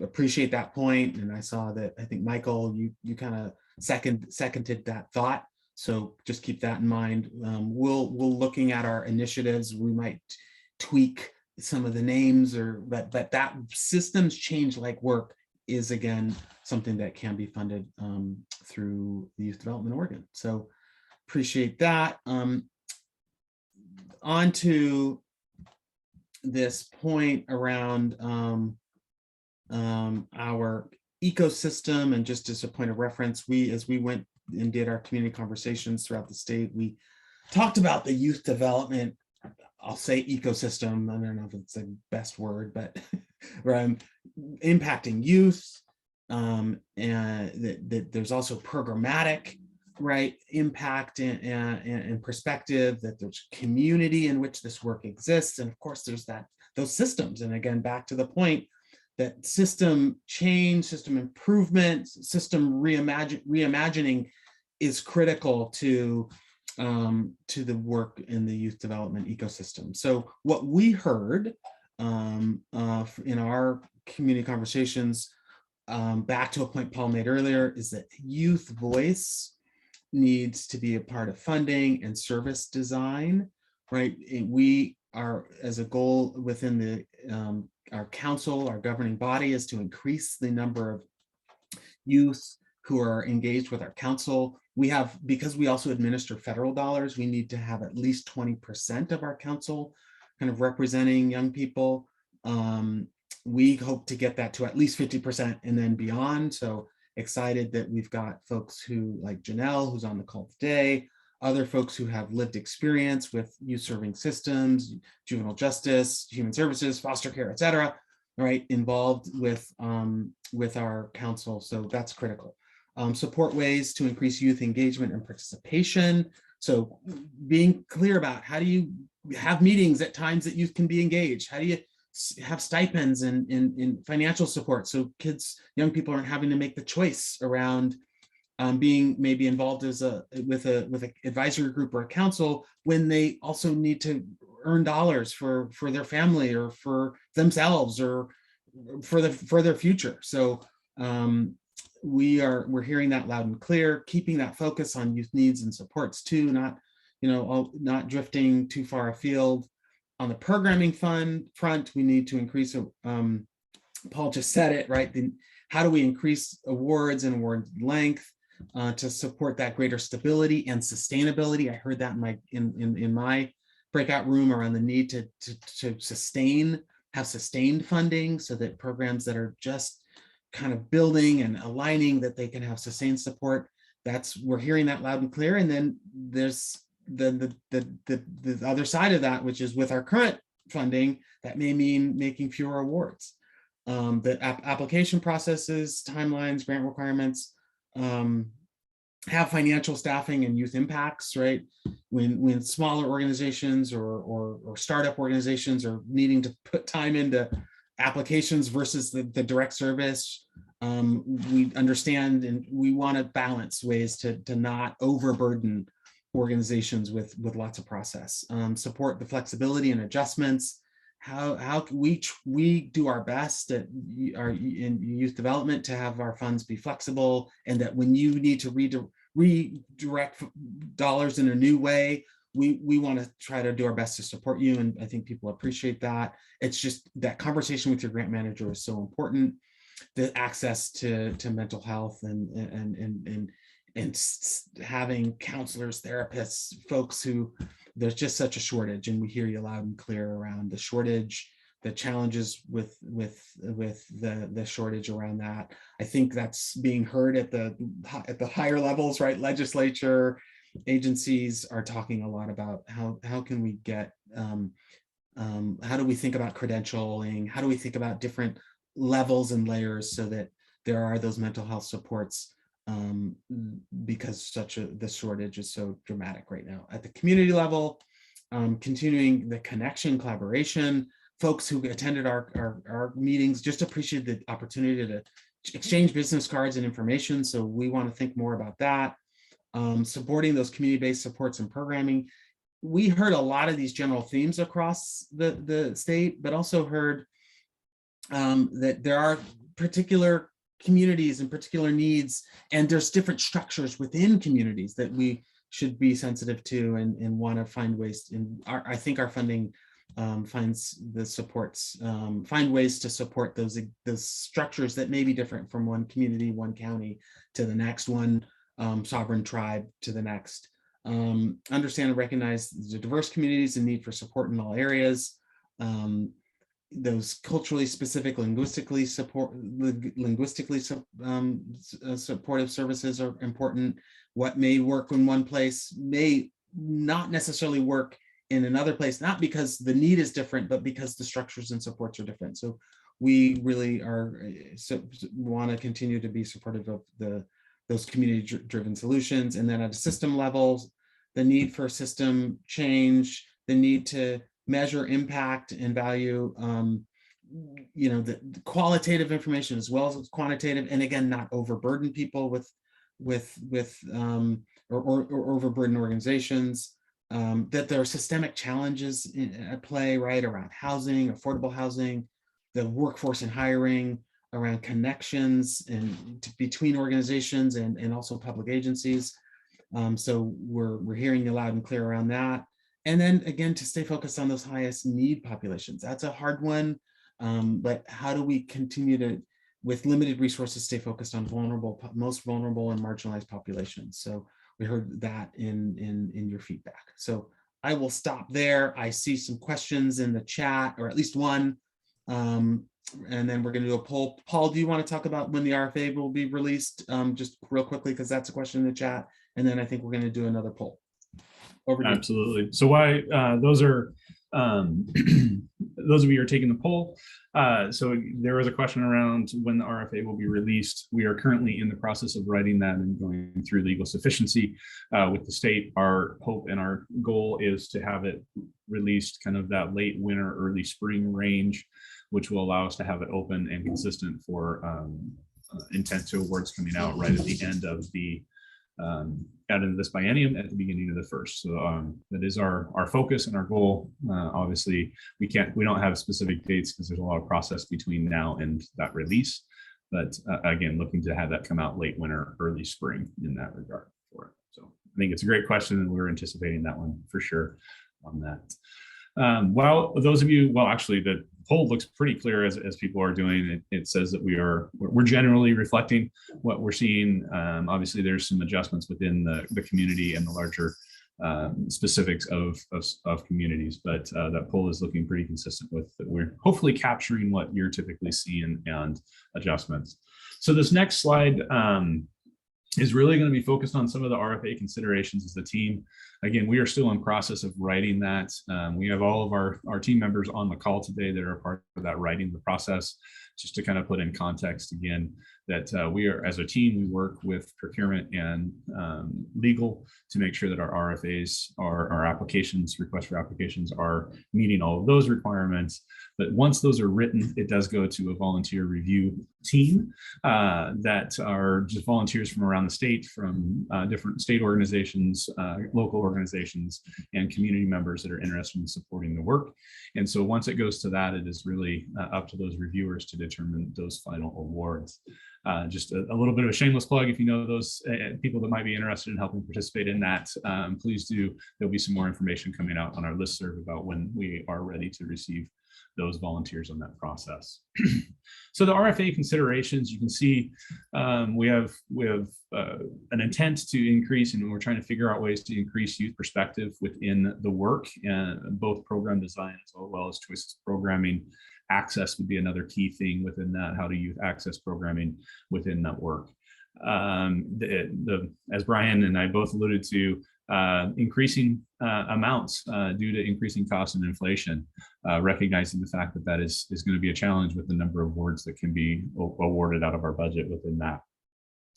appreciate that point. And I saw that, I think Michael, you kind of seconded that thought. So just keep that in mind. We'll looking at our initiatives, we might tweak some of the names, but that systems change like work is again something that can be funded through the Youth Development Oregon. So appreciate that. On to this point around our ecosystem, and just as a point of reference, as we went and did our community conversations throughout the state, we talked about the youth development, I'll say ecosystem, I don't know if it's the best word, but around impacting youth, and that there's also programmatic, right, impact and perspective, that there's community in which this work exists, and of course there's those systems. And again, back to the point that system change, system improvement, system reimagining is critical to the work in the youth development ecosystem. So what we heard in our community conversations, back to a point Paul made earlier, is that youth voice needs to be a part of funding and service design, right? And we are, as a goal within the our council, our governing body, is to increase the number of youth who are engaged with our council. We have, because we also administer federal dollars, we need to have at least 20% of our council kind of representing young people. We hope to get that to at least 50% and then beyond. So excited that we've got folks who, like Janelle, who's on the call today, other folks who have lived experience with youth serving systems, juvenile justice, human services, foster care, et cetera, right, involved with our council. So that's critical. Support ways to increase youth engagement and participation. So being clear about how do you have meetings at times that youth can be engaged? How do you have stipends and financial support so young people aren't having to make the choice around being maybe involved with an advisory group or a council when they also need to earn dollars for their family or for themselves or for their future. So we're hearing that loud and clear, keeping that focus on youth needs and supports too, not drifting too far afield. On the programming front, we need to increase, Paul just said it, right? How do we increase awards and award length to support that greater stability and sustainability? I heard that in my breakout room around the need to have sustained funding so that programs that are just kind of building and aligning, that they can have sustained support. We're hearing that loud and clear. And then there's the other side of that, which is with our current funding, that may mean making fewer awards. the application processes, timelines, grant requirements, have financial staffing and youth impacts, right? When smaller organizations or startup organizations are needing to put time into applications versus the direct service, we understand and we want to balance ways to not overburden organizations with lots of process. Support the flexibility and adjustments. How can we do our best in youth development to have our funds be flexible, and that when you need to redirect dollars in a new way, we want to try to do our best to support you, and I think people appreciate that. It's just that conversation with your grant manager is so important. The access to mental health and having counselors, therapists, folks who there's just such a shortage, and we hear you loud and clear around the shortage, the challenges with the shortage around that. I think that's being heard at the higher levels, right? Legislature, agencies are talking a lot about how can we get how do we think about credentialing? How do we think about different levels and layers so that there are those mental health supports, because the shortage is so dramatic right now. At the community level, continuing the connection, collaboration. Folks who attended our meetings just appreciate the opportunity to exchange business cards and information. So we want to think more about that. Supporting those community-based supports and programming. We heard a lot of these general themes across the state, but also heard that there are particular communities and particular needs, and there's different structures within communities that we should be sensitive to and want to find ways. I think our funding finds the supports, find ways to support those structures that may be different from one community, one county to the next, one sovereign tribe to the next. Understand and recognize the diverse communities and need for support in all areas. Those culturally specific, linguistically supportive services are important. What may work in one place may not necessarily work in another place, not because the need is different, but because the structures and supports are different. So we really want to continue to be supportive of those community-driven solutions. And then at a system level, the need for system change, the need to measure impact and value, the qualitative information as well as quantitative, and again, not overburden people or overburden organizations. That there are systemic challenges at play, right, around housing, affordable housing, the workforce and hiring, around connections and between organizations and also public agencies. So we're hearing you loud and clear around that. And then again, to stay focused on those highest need populations. That's a hard one, but how do we continue to, with limited resources, stay focused on most vulnerable and marginalized populations? So we heard that in your feedback. So I will stop there. I see some questions in the chat, or at least one, and then we're going to do a poll. Paul, do you want to talk about when the RFA will be released, just real quickly, because that's a question in the chat, and then I think we're going to do another poll. Over to you. Absolutely. So why those are those of you who are taking the poll. So there was a question around when the RFA will be released. We are currently in the process of writing that and going through legal sufficiency with the state. Our hope and our goal is to have it released kind of that late winter, early spring range, which will allow us to have it open and consistent for intent to awards coming out right at the end of the this biennium at the beginning of the first. So that is our focus and our goal. Obviously, we don't have specific dates because there's a lot of process between now and that release. But again, looking to have that come out late winter, early spring in that regard for it. So I think it's a great question, and we're anticipating that one for sure on that. Well, those of you, actually, the poll looks pretty clear as people are doing it. It says that we're generally reflecting what we're seeing. Obviously, there's some adjustments within the community and the larger specifics of communities, but that poll is looking pretty consistent with that. We're hopefully capturing what you're typically seeing and adjustments. So this next slide is really going to be focused on some of the RFA considerations as the team again, we are still in process of writing that. We have all of our team members on the call today that are part of that writing the process. Just to kind of put in context again, that we are, as a team, we work with procurement and legal to make sure that our RFAs, our applications, requests for applications, are meeting all of those requirements. But once those are written, it does go to a volunteer review team that are just volunteers from around the state, from different state organizations, local organizations, and community members that are interested in supporting the work. And so once it goes to that, it is really up to those reviewers to determine those final awards. Just a little bit of a shameless plug. If you know those people that might be interested in helping participate in that, please do. There'll be some more information coming out on our listserv about when we are ready to receive those volunteers on that process. So the RFA considerations, you can see we have an intent to increase, and we're trying to figure out ways to increase youth perspective within the work, and both program design as well as choices programming. Access would be another key thing within that. How do youth access programming within that work? As Brian and I both alluded to, increasing amounts due to increasing costs and inflation, recognizing the fact that that is going to be a challenge with the number of awards that can be awarded out of our budget within that.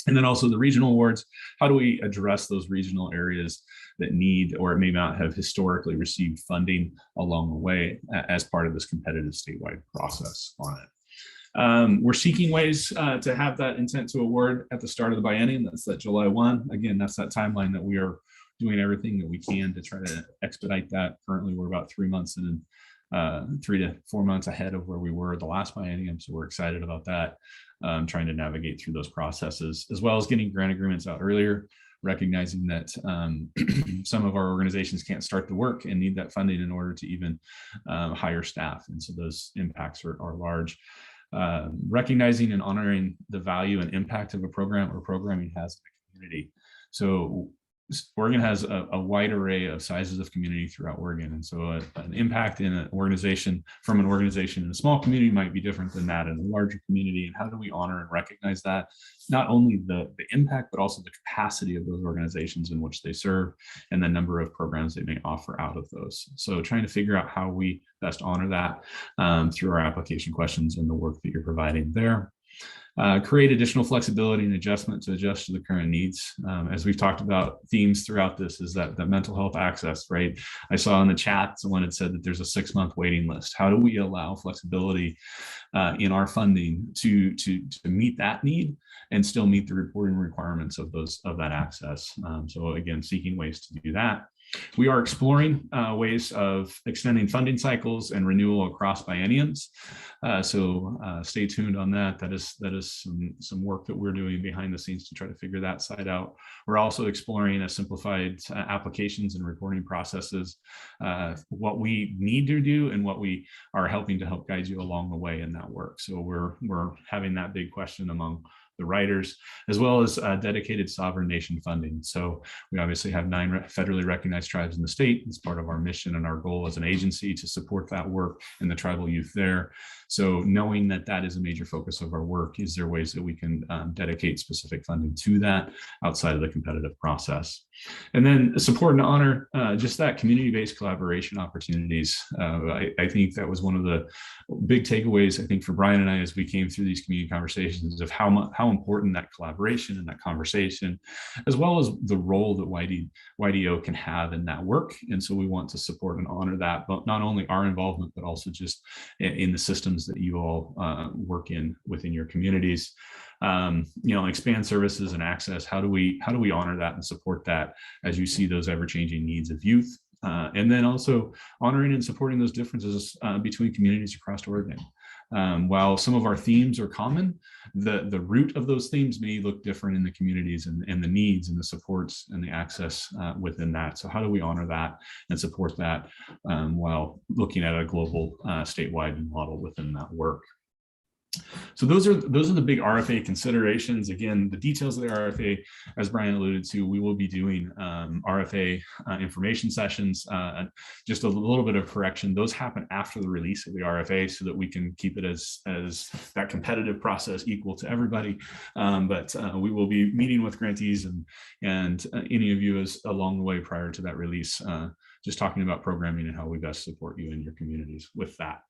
And then also the regional awards, how do we address those regional areas that need or may not have historically received funding along the way as part of this competitive statewide process on it. We're seeking ways to have that intent to award at the start of the biennium. That's that July 1. Again, that's that timeline that we are doing everything that we can to try to expedite that. Currently, we're about 3 months and 3 to 4 months ahead of where we were the last biennium. So we're excited about that, trying to navigate through those processes, as well as getting grant agreements out earlier, recognizing that some of our organizations can't start the work and need that funding in order to even hire staff. And so those impacts are large. Recognizing and honoring the value and impact of a program or programming has in the community. So Oregon has a wide array of sizes of community throughout Oregon. And so an impact in an organization from an organization in a small community might be different than that in a larger community. And how do we honor and recognize that? Not only the impact, but also the capacity of those organizations in which they serve and the number of programs they may offer out of those. So trying to figure out how we best honor that through our application questions and the work that you're providing there. Create additional flexibility and adjustment to adjust to the current needs. As we've talked about, themes throughout this is that mental health access, right? I saw in the chat, someone had said that there's a 6-month waiting list. How do we allow flexibility in our funding to meet that need and still meet the reporting requirements of that access? So again, seeking ways to do that. We are exploring ways of extending funding cycles and renewal across bienniums. So stay tuned on that. That is some work that we're doing behind the scenes to try to figure that side out. We're also exploring a simplified applications and reporting processes, what we need to do and what we are helping to help guide you along the way in that work. So we're having that big question among the writers, as well as dedicated sovereign nation funding. So we obviously have 9 federally recognized tribes in the state. It's part of our mission and our goal as an agency to support that work and the tribal youth there. So knowing that that is a major focus of our work, is there ways that we can dedicate specific funding to that outside of the competitive process? And then support and honor just that community-based collaboration opportunities. I think that was one of the big takeaways, I think, for Brian and I as we came through these community conversations, of how important that collaboration and that conversation, as well as the role that YDO can have in that work. And so we want to support and honor that, but not only our involvement, but also just in the systems that you all work in within your communities. Expand services and access. How do we honor that and support that as you see those ever-changing needs of youth? And then also honoring and supporting those differences between communities across Oregon. While some of our themes are common, the root of those themes may look different in the communities and the needs and the supports and the access within that. So how do we honor that and support that while looking at a global statewide model within that work? So those are the big RFA considerations. Again, the details of the RFA, as Brian alluded to, we will be doing RFA information sessions. Just a little bit of correction; those happen after the release of the RFA, so that we can keep it as that competitive process equal to everybody. But we will be meeting with grantees and any of you as along the way prior to that release, just talking about programming and how we best support you in your communities with that.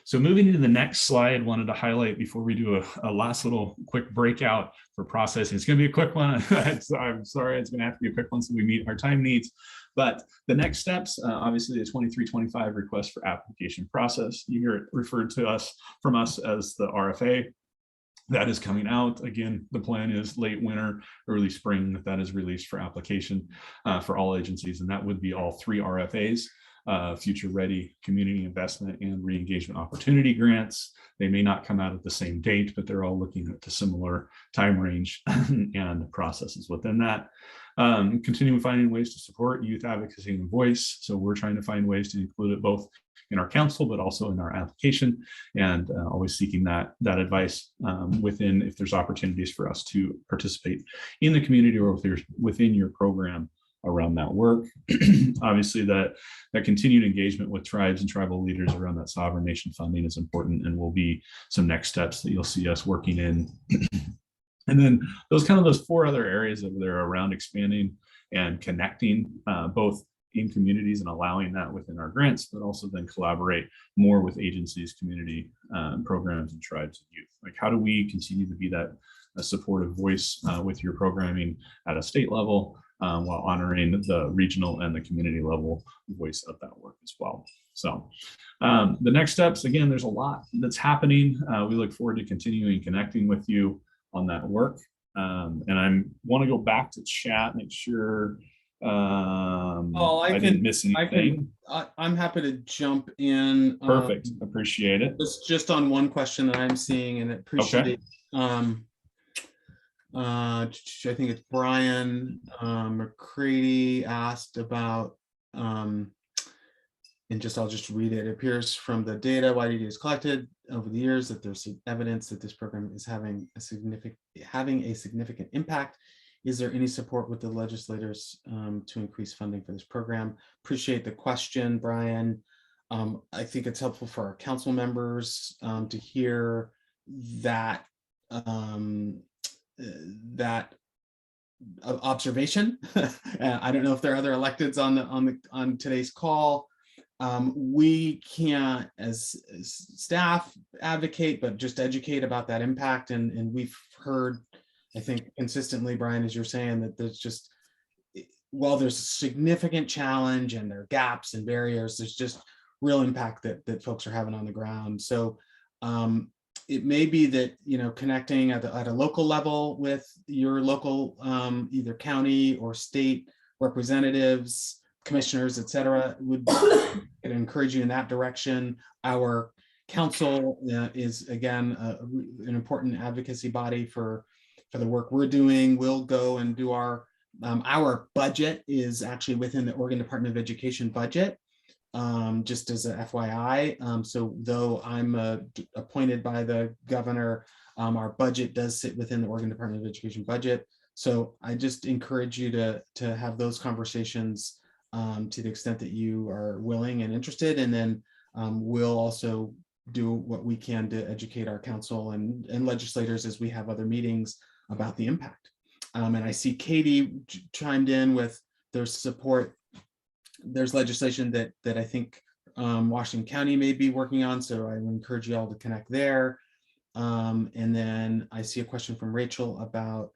So moving to the next slide, wanted to highlight before we do a last little quick breakout for processing. It's going to be a quick one. I'm sorry, it's going to have to be a quick one so we meet our time needs. But the next steps, obviously the 2325 request for application process. You hear it referred to from us as the RFA. That is coming out. Again, the plan is late winter, early spring, that is released for application for all agencies. And that would be all 3 RFAs. Future Ready Community Investment and Re-engagement Opportunity Grants. They may not come out at the same date, but they're all looking at the similar time range and processes within that. Continuing finding ways to support youth advocacy and voice. So we're trying to find ways to include it both in our council, but also in our application, and always seeking that advice within, if there's opportunities for us to participate in the community or if there's within your program around that work. Obviously, that continued engagement with tribes and tribal leaders around that sovereign nation funding is important, and will be some next steps that you'll see us working in. And then those 4 other areas over there around expanding and connecting both in communities and allowing that within our grants, but also then collaborate more with agencies, community programs, and tribes and youth. Like, how do we continue to be that supportive voice with your programming at a state level, while honoring the regional and the community level voice of that work as well. So the next steps, again, there's a lot that's happening. We look forward to continuing connecting with you on that work. And I want to go back to chat, make sure I didn't miss anything. I'm happy to jump in. Perfect. Appreciate it. Just on one question that I'm seeing, and appreciate. Okay. I think it's Brian McCready asked about, and I'll just read it. It appears from the data YDD has collected over the years that there's evidence that this program is having a significant impact. Is there any support with the legislators to increase funding for this program? Appreciate the question, Brian. I think it's helpful for our council members to hear that observation. I don't know if there are other electeds on today's call. We can't, as staff, advocate, but just educate about that impact. And we've heard, I think, consistently, Brian, as you're saying, that there's just, while there's a significant challenge and there are gaps and barriers, there's just real impact that folks are having on the ground. So it may be that, connecting at a local level with your local either county or state representatives, commissioners, et cetera, would encourage you in that direction. Our council is, again, an important advocacy body for the work we're doing. We'll go and do our budget is actually within the Oregon Department of Education budget. Just as a FYI, so though I'm appointed by the governor, our budget does sit within the Oregon Department of Education budget. So I just encourage you to have those conversations to the extent that you are willing and interested, and then we'll also do what we can to educate our council and legislators as we have other meetings about the impact. And I see Katie chimed in with their support. There's legislation that I think Washington County may be working on, so I would encourage you all to connect there. And then I see a question from Rachel about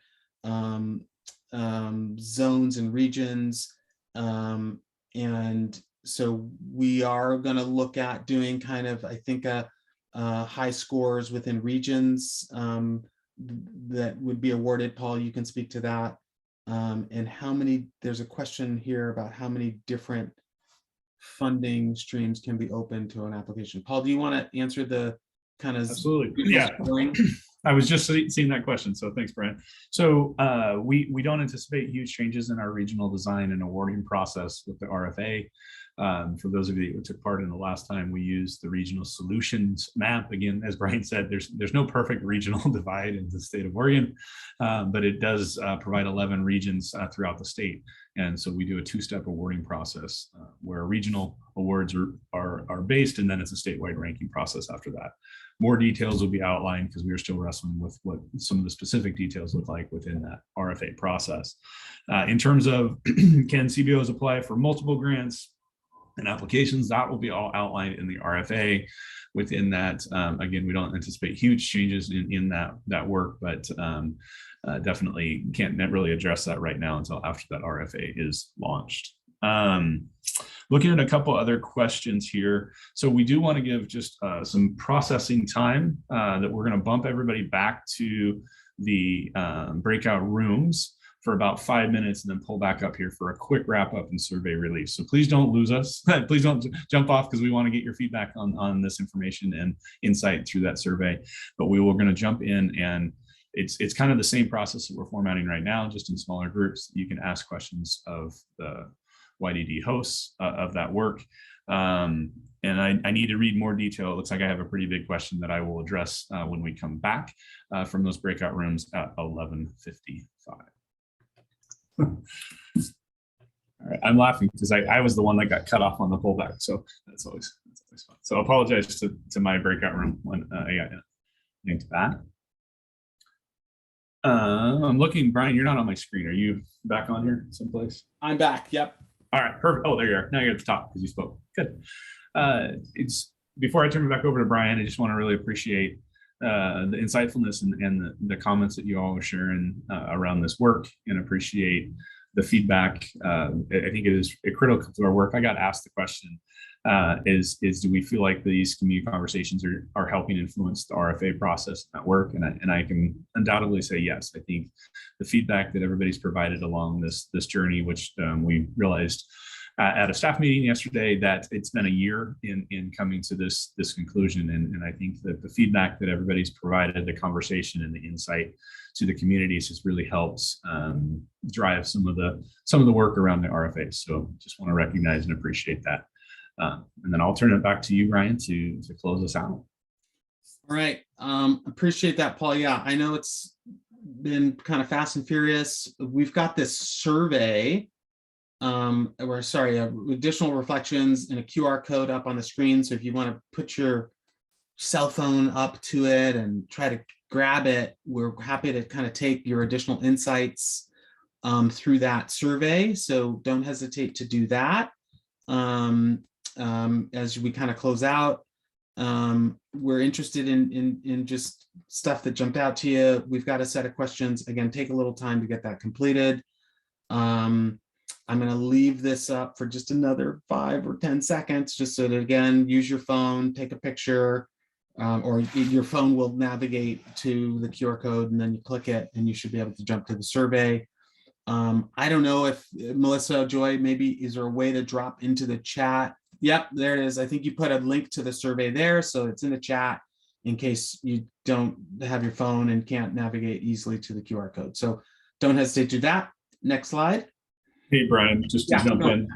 zones and regions. And so we are going to look at doing kind of, I think, high scores within regions that would be awarded. Paul, you can speak to that. And how many, there's a question here about how many different funding streams can be open to an application. Paul, do you want to answer the kind of— Absolutely. Yeah. I was just seeing that question, so thanks, Brian. So we don't anticipate huge changes in our regional design and awarding process with the RFA. For those of you who took part in the last time, we used the regional solutions map. Again, as Brian said, there's no perfect regional divide in the state of Oregon, but it does provide 11 regions throughout the state. And so we do a two-step awarding process where regional awards are based, and then it's a statewide ranking process after that. More details will be outlined because we are still wrestling with what some of the specific details look like within that RFA process. In terms of can CBOs apply for multiple grants and applications, that will be all outlined in the RFA. Within that, again, we don't anticipate huge changes in that work, but definitely can't really address that right now until after that RFA is launched. Looking at a couple other questions here. So we do want to give just some processing time that we're going to bump everybody back to the breakout rooms for about 5 minutes and then pull back up here for a quick wrap up and survey release. So please don't lose us. Please don't jump off because we want to get your feedback on this information and insight through that survey. But we're going to jump in, and it's kind of the same process that we're formatting right now, just in smaller groups. You can ask questions of the YDD hosts of that work. And I need to read more detail. It looks like I have a pretty big question that I will address when we come back from those breakout rooms at 11:55. All right, I'm laughing because I was the one that got cut off on the pullback, so that's always fun. So I apologize to my breakout room when I got into that. I'm looking, Brian, you're not on my screen. Are you back on here someplace? I'm back. Yep. All right, perfect. Oh, there you are. Now you're at the top because you spoke. Good. It's before I turn it back over to Brian, I just want to really appreciate the insightfulness and the comments that you all are sharing around this work, and appreciate the feedback. I think it is critical to our work. I got asked the question, is do we feel like these community conversations are helping influence the RFA process at work? And I can undoubtedly say yes. I think the feedback that everybody's provided along this journey, which we realized at a staff meeting yesterday, that it's been a year in coming to this conclusion. And I think that the feedback that everybody's provided, the conversation and the insight to the communities has really helped drive some of the work around the RFA. So just want to recognize and appreciate that. And then I'll turn it back to you, Ryan, to close us out. All right. Appreciate that, Paul. Yeah, I know it's been kind of fast and furious. We've got this survey, additional reflections and a QR code up on the screen. So if you want to put your cell phone up to it and try to grab it, we're happy to kind of take your additional insights through that survey. So don't hesitate to do that. As we kind of close out, we're interested in just stuff that jumped out to you. We've got a set of questions. Again, take a little time to get that completed. I'm going to leave this up for just another 5 or 10 seconds, just so that, again, use your phone, take a picture, or your phone will navigate to the QR code, and then you click it and you should be able to jump to the survey. I don't know if Melissa, Joy, maybe is there a way to drop into the chat? Yep, there it is. I think you put a link to the survey there, so it's in the chat in case you don't have your phone and can't navigate easily to the QR code. So don't hesitate to do that. Next slide. Hey, Brian, just to jump in.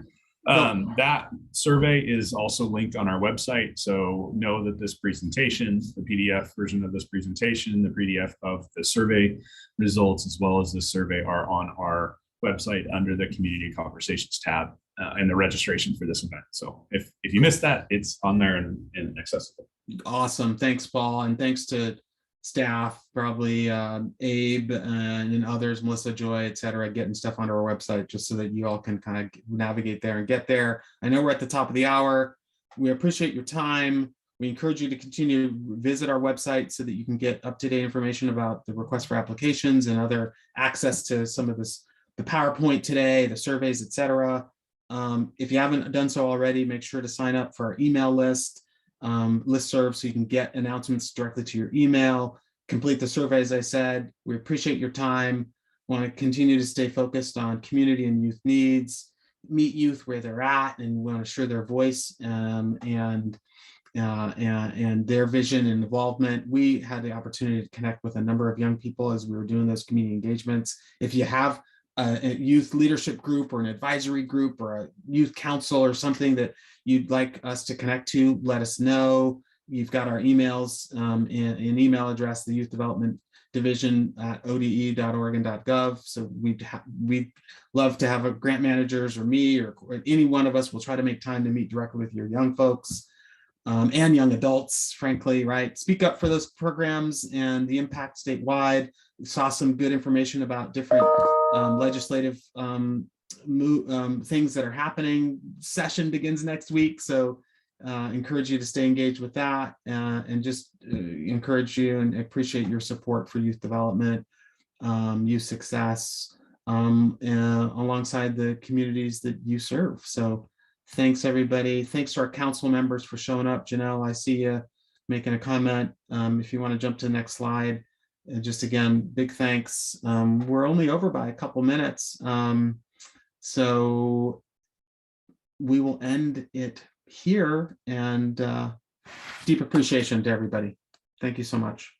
That survey is also linked on our website. So know that this presentation, the PDF version of this presentation, the PDF of the survey results, as well as this survey, are on our website under the Community Conversations tab and the registration for this event. So if you missed that, it's on there and accessible. Awesome. Thanks, Paul. And thanks to staff, probably Abe and others, Melissa, Joy, et cetera, getting stuff onto our website just so that you all can kind of navigate there and get there. I know we're at the top of the hour. We appreciate your time. We encourage you to continue to visit our website so that you can get up-to-date information about the request for applications and other access to some of this, the PowerPoint today, the surveys, et cetera. If you haven't done so already, make sure to sign up for our email list. Listserv, so you can get announcements directly to your email, complete the survey. As I said, we appreciate your time. Want to continue to stay focused on community and youth needs, meet youth where they're at, and we want to share their voice and their vision and involvement. We had the opportunity to connect with a number of young people as we were doing those community engagements. If you have a youth leadership group or an advisory group or a youth council or something that you'd like us to connect to, let us know. You've got our emails and email address, the Youth Development Division at ode.oregon.gov. So we'd love to have a grant managers or me or any one of us will try to make time to meet directly with your young folks and young adults, frankly, right? Speak up for those programs and the impact statewide. We saw some good information about different legislative things that are happening. Session begins next week. So encourage you to stay engaged with that and just encourage you and appreciate your support for youth development, youth success, and alongside the communities that you serve. So thanks, everybody. Thanks to our council members for showing up. Janelle, I see you making a comment. If you want to jump to the next slide. And just again, big thanks. We're only over by a couple minutes. So we will end it here and deep appreciation to everybody. Thank you so much.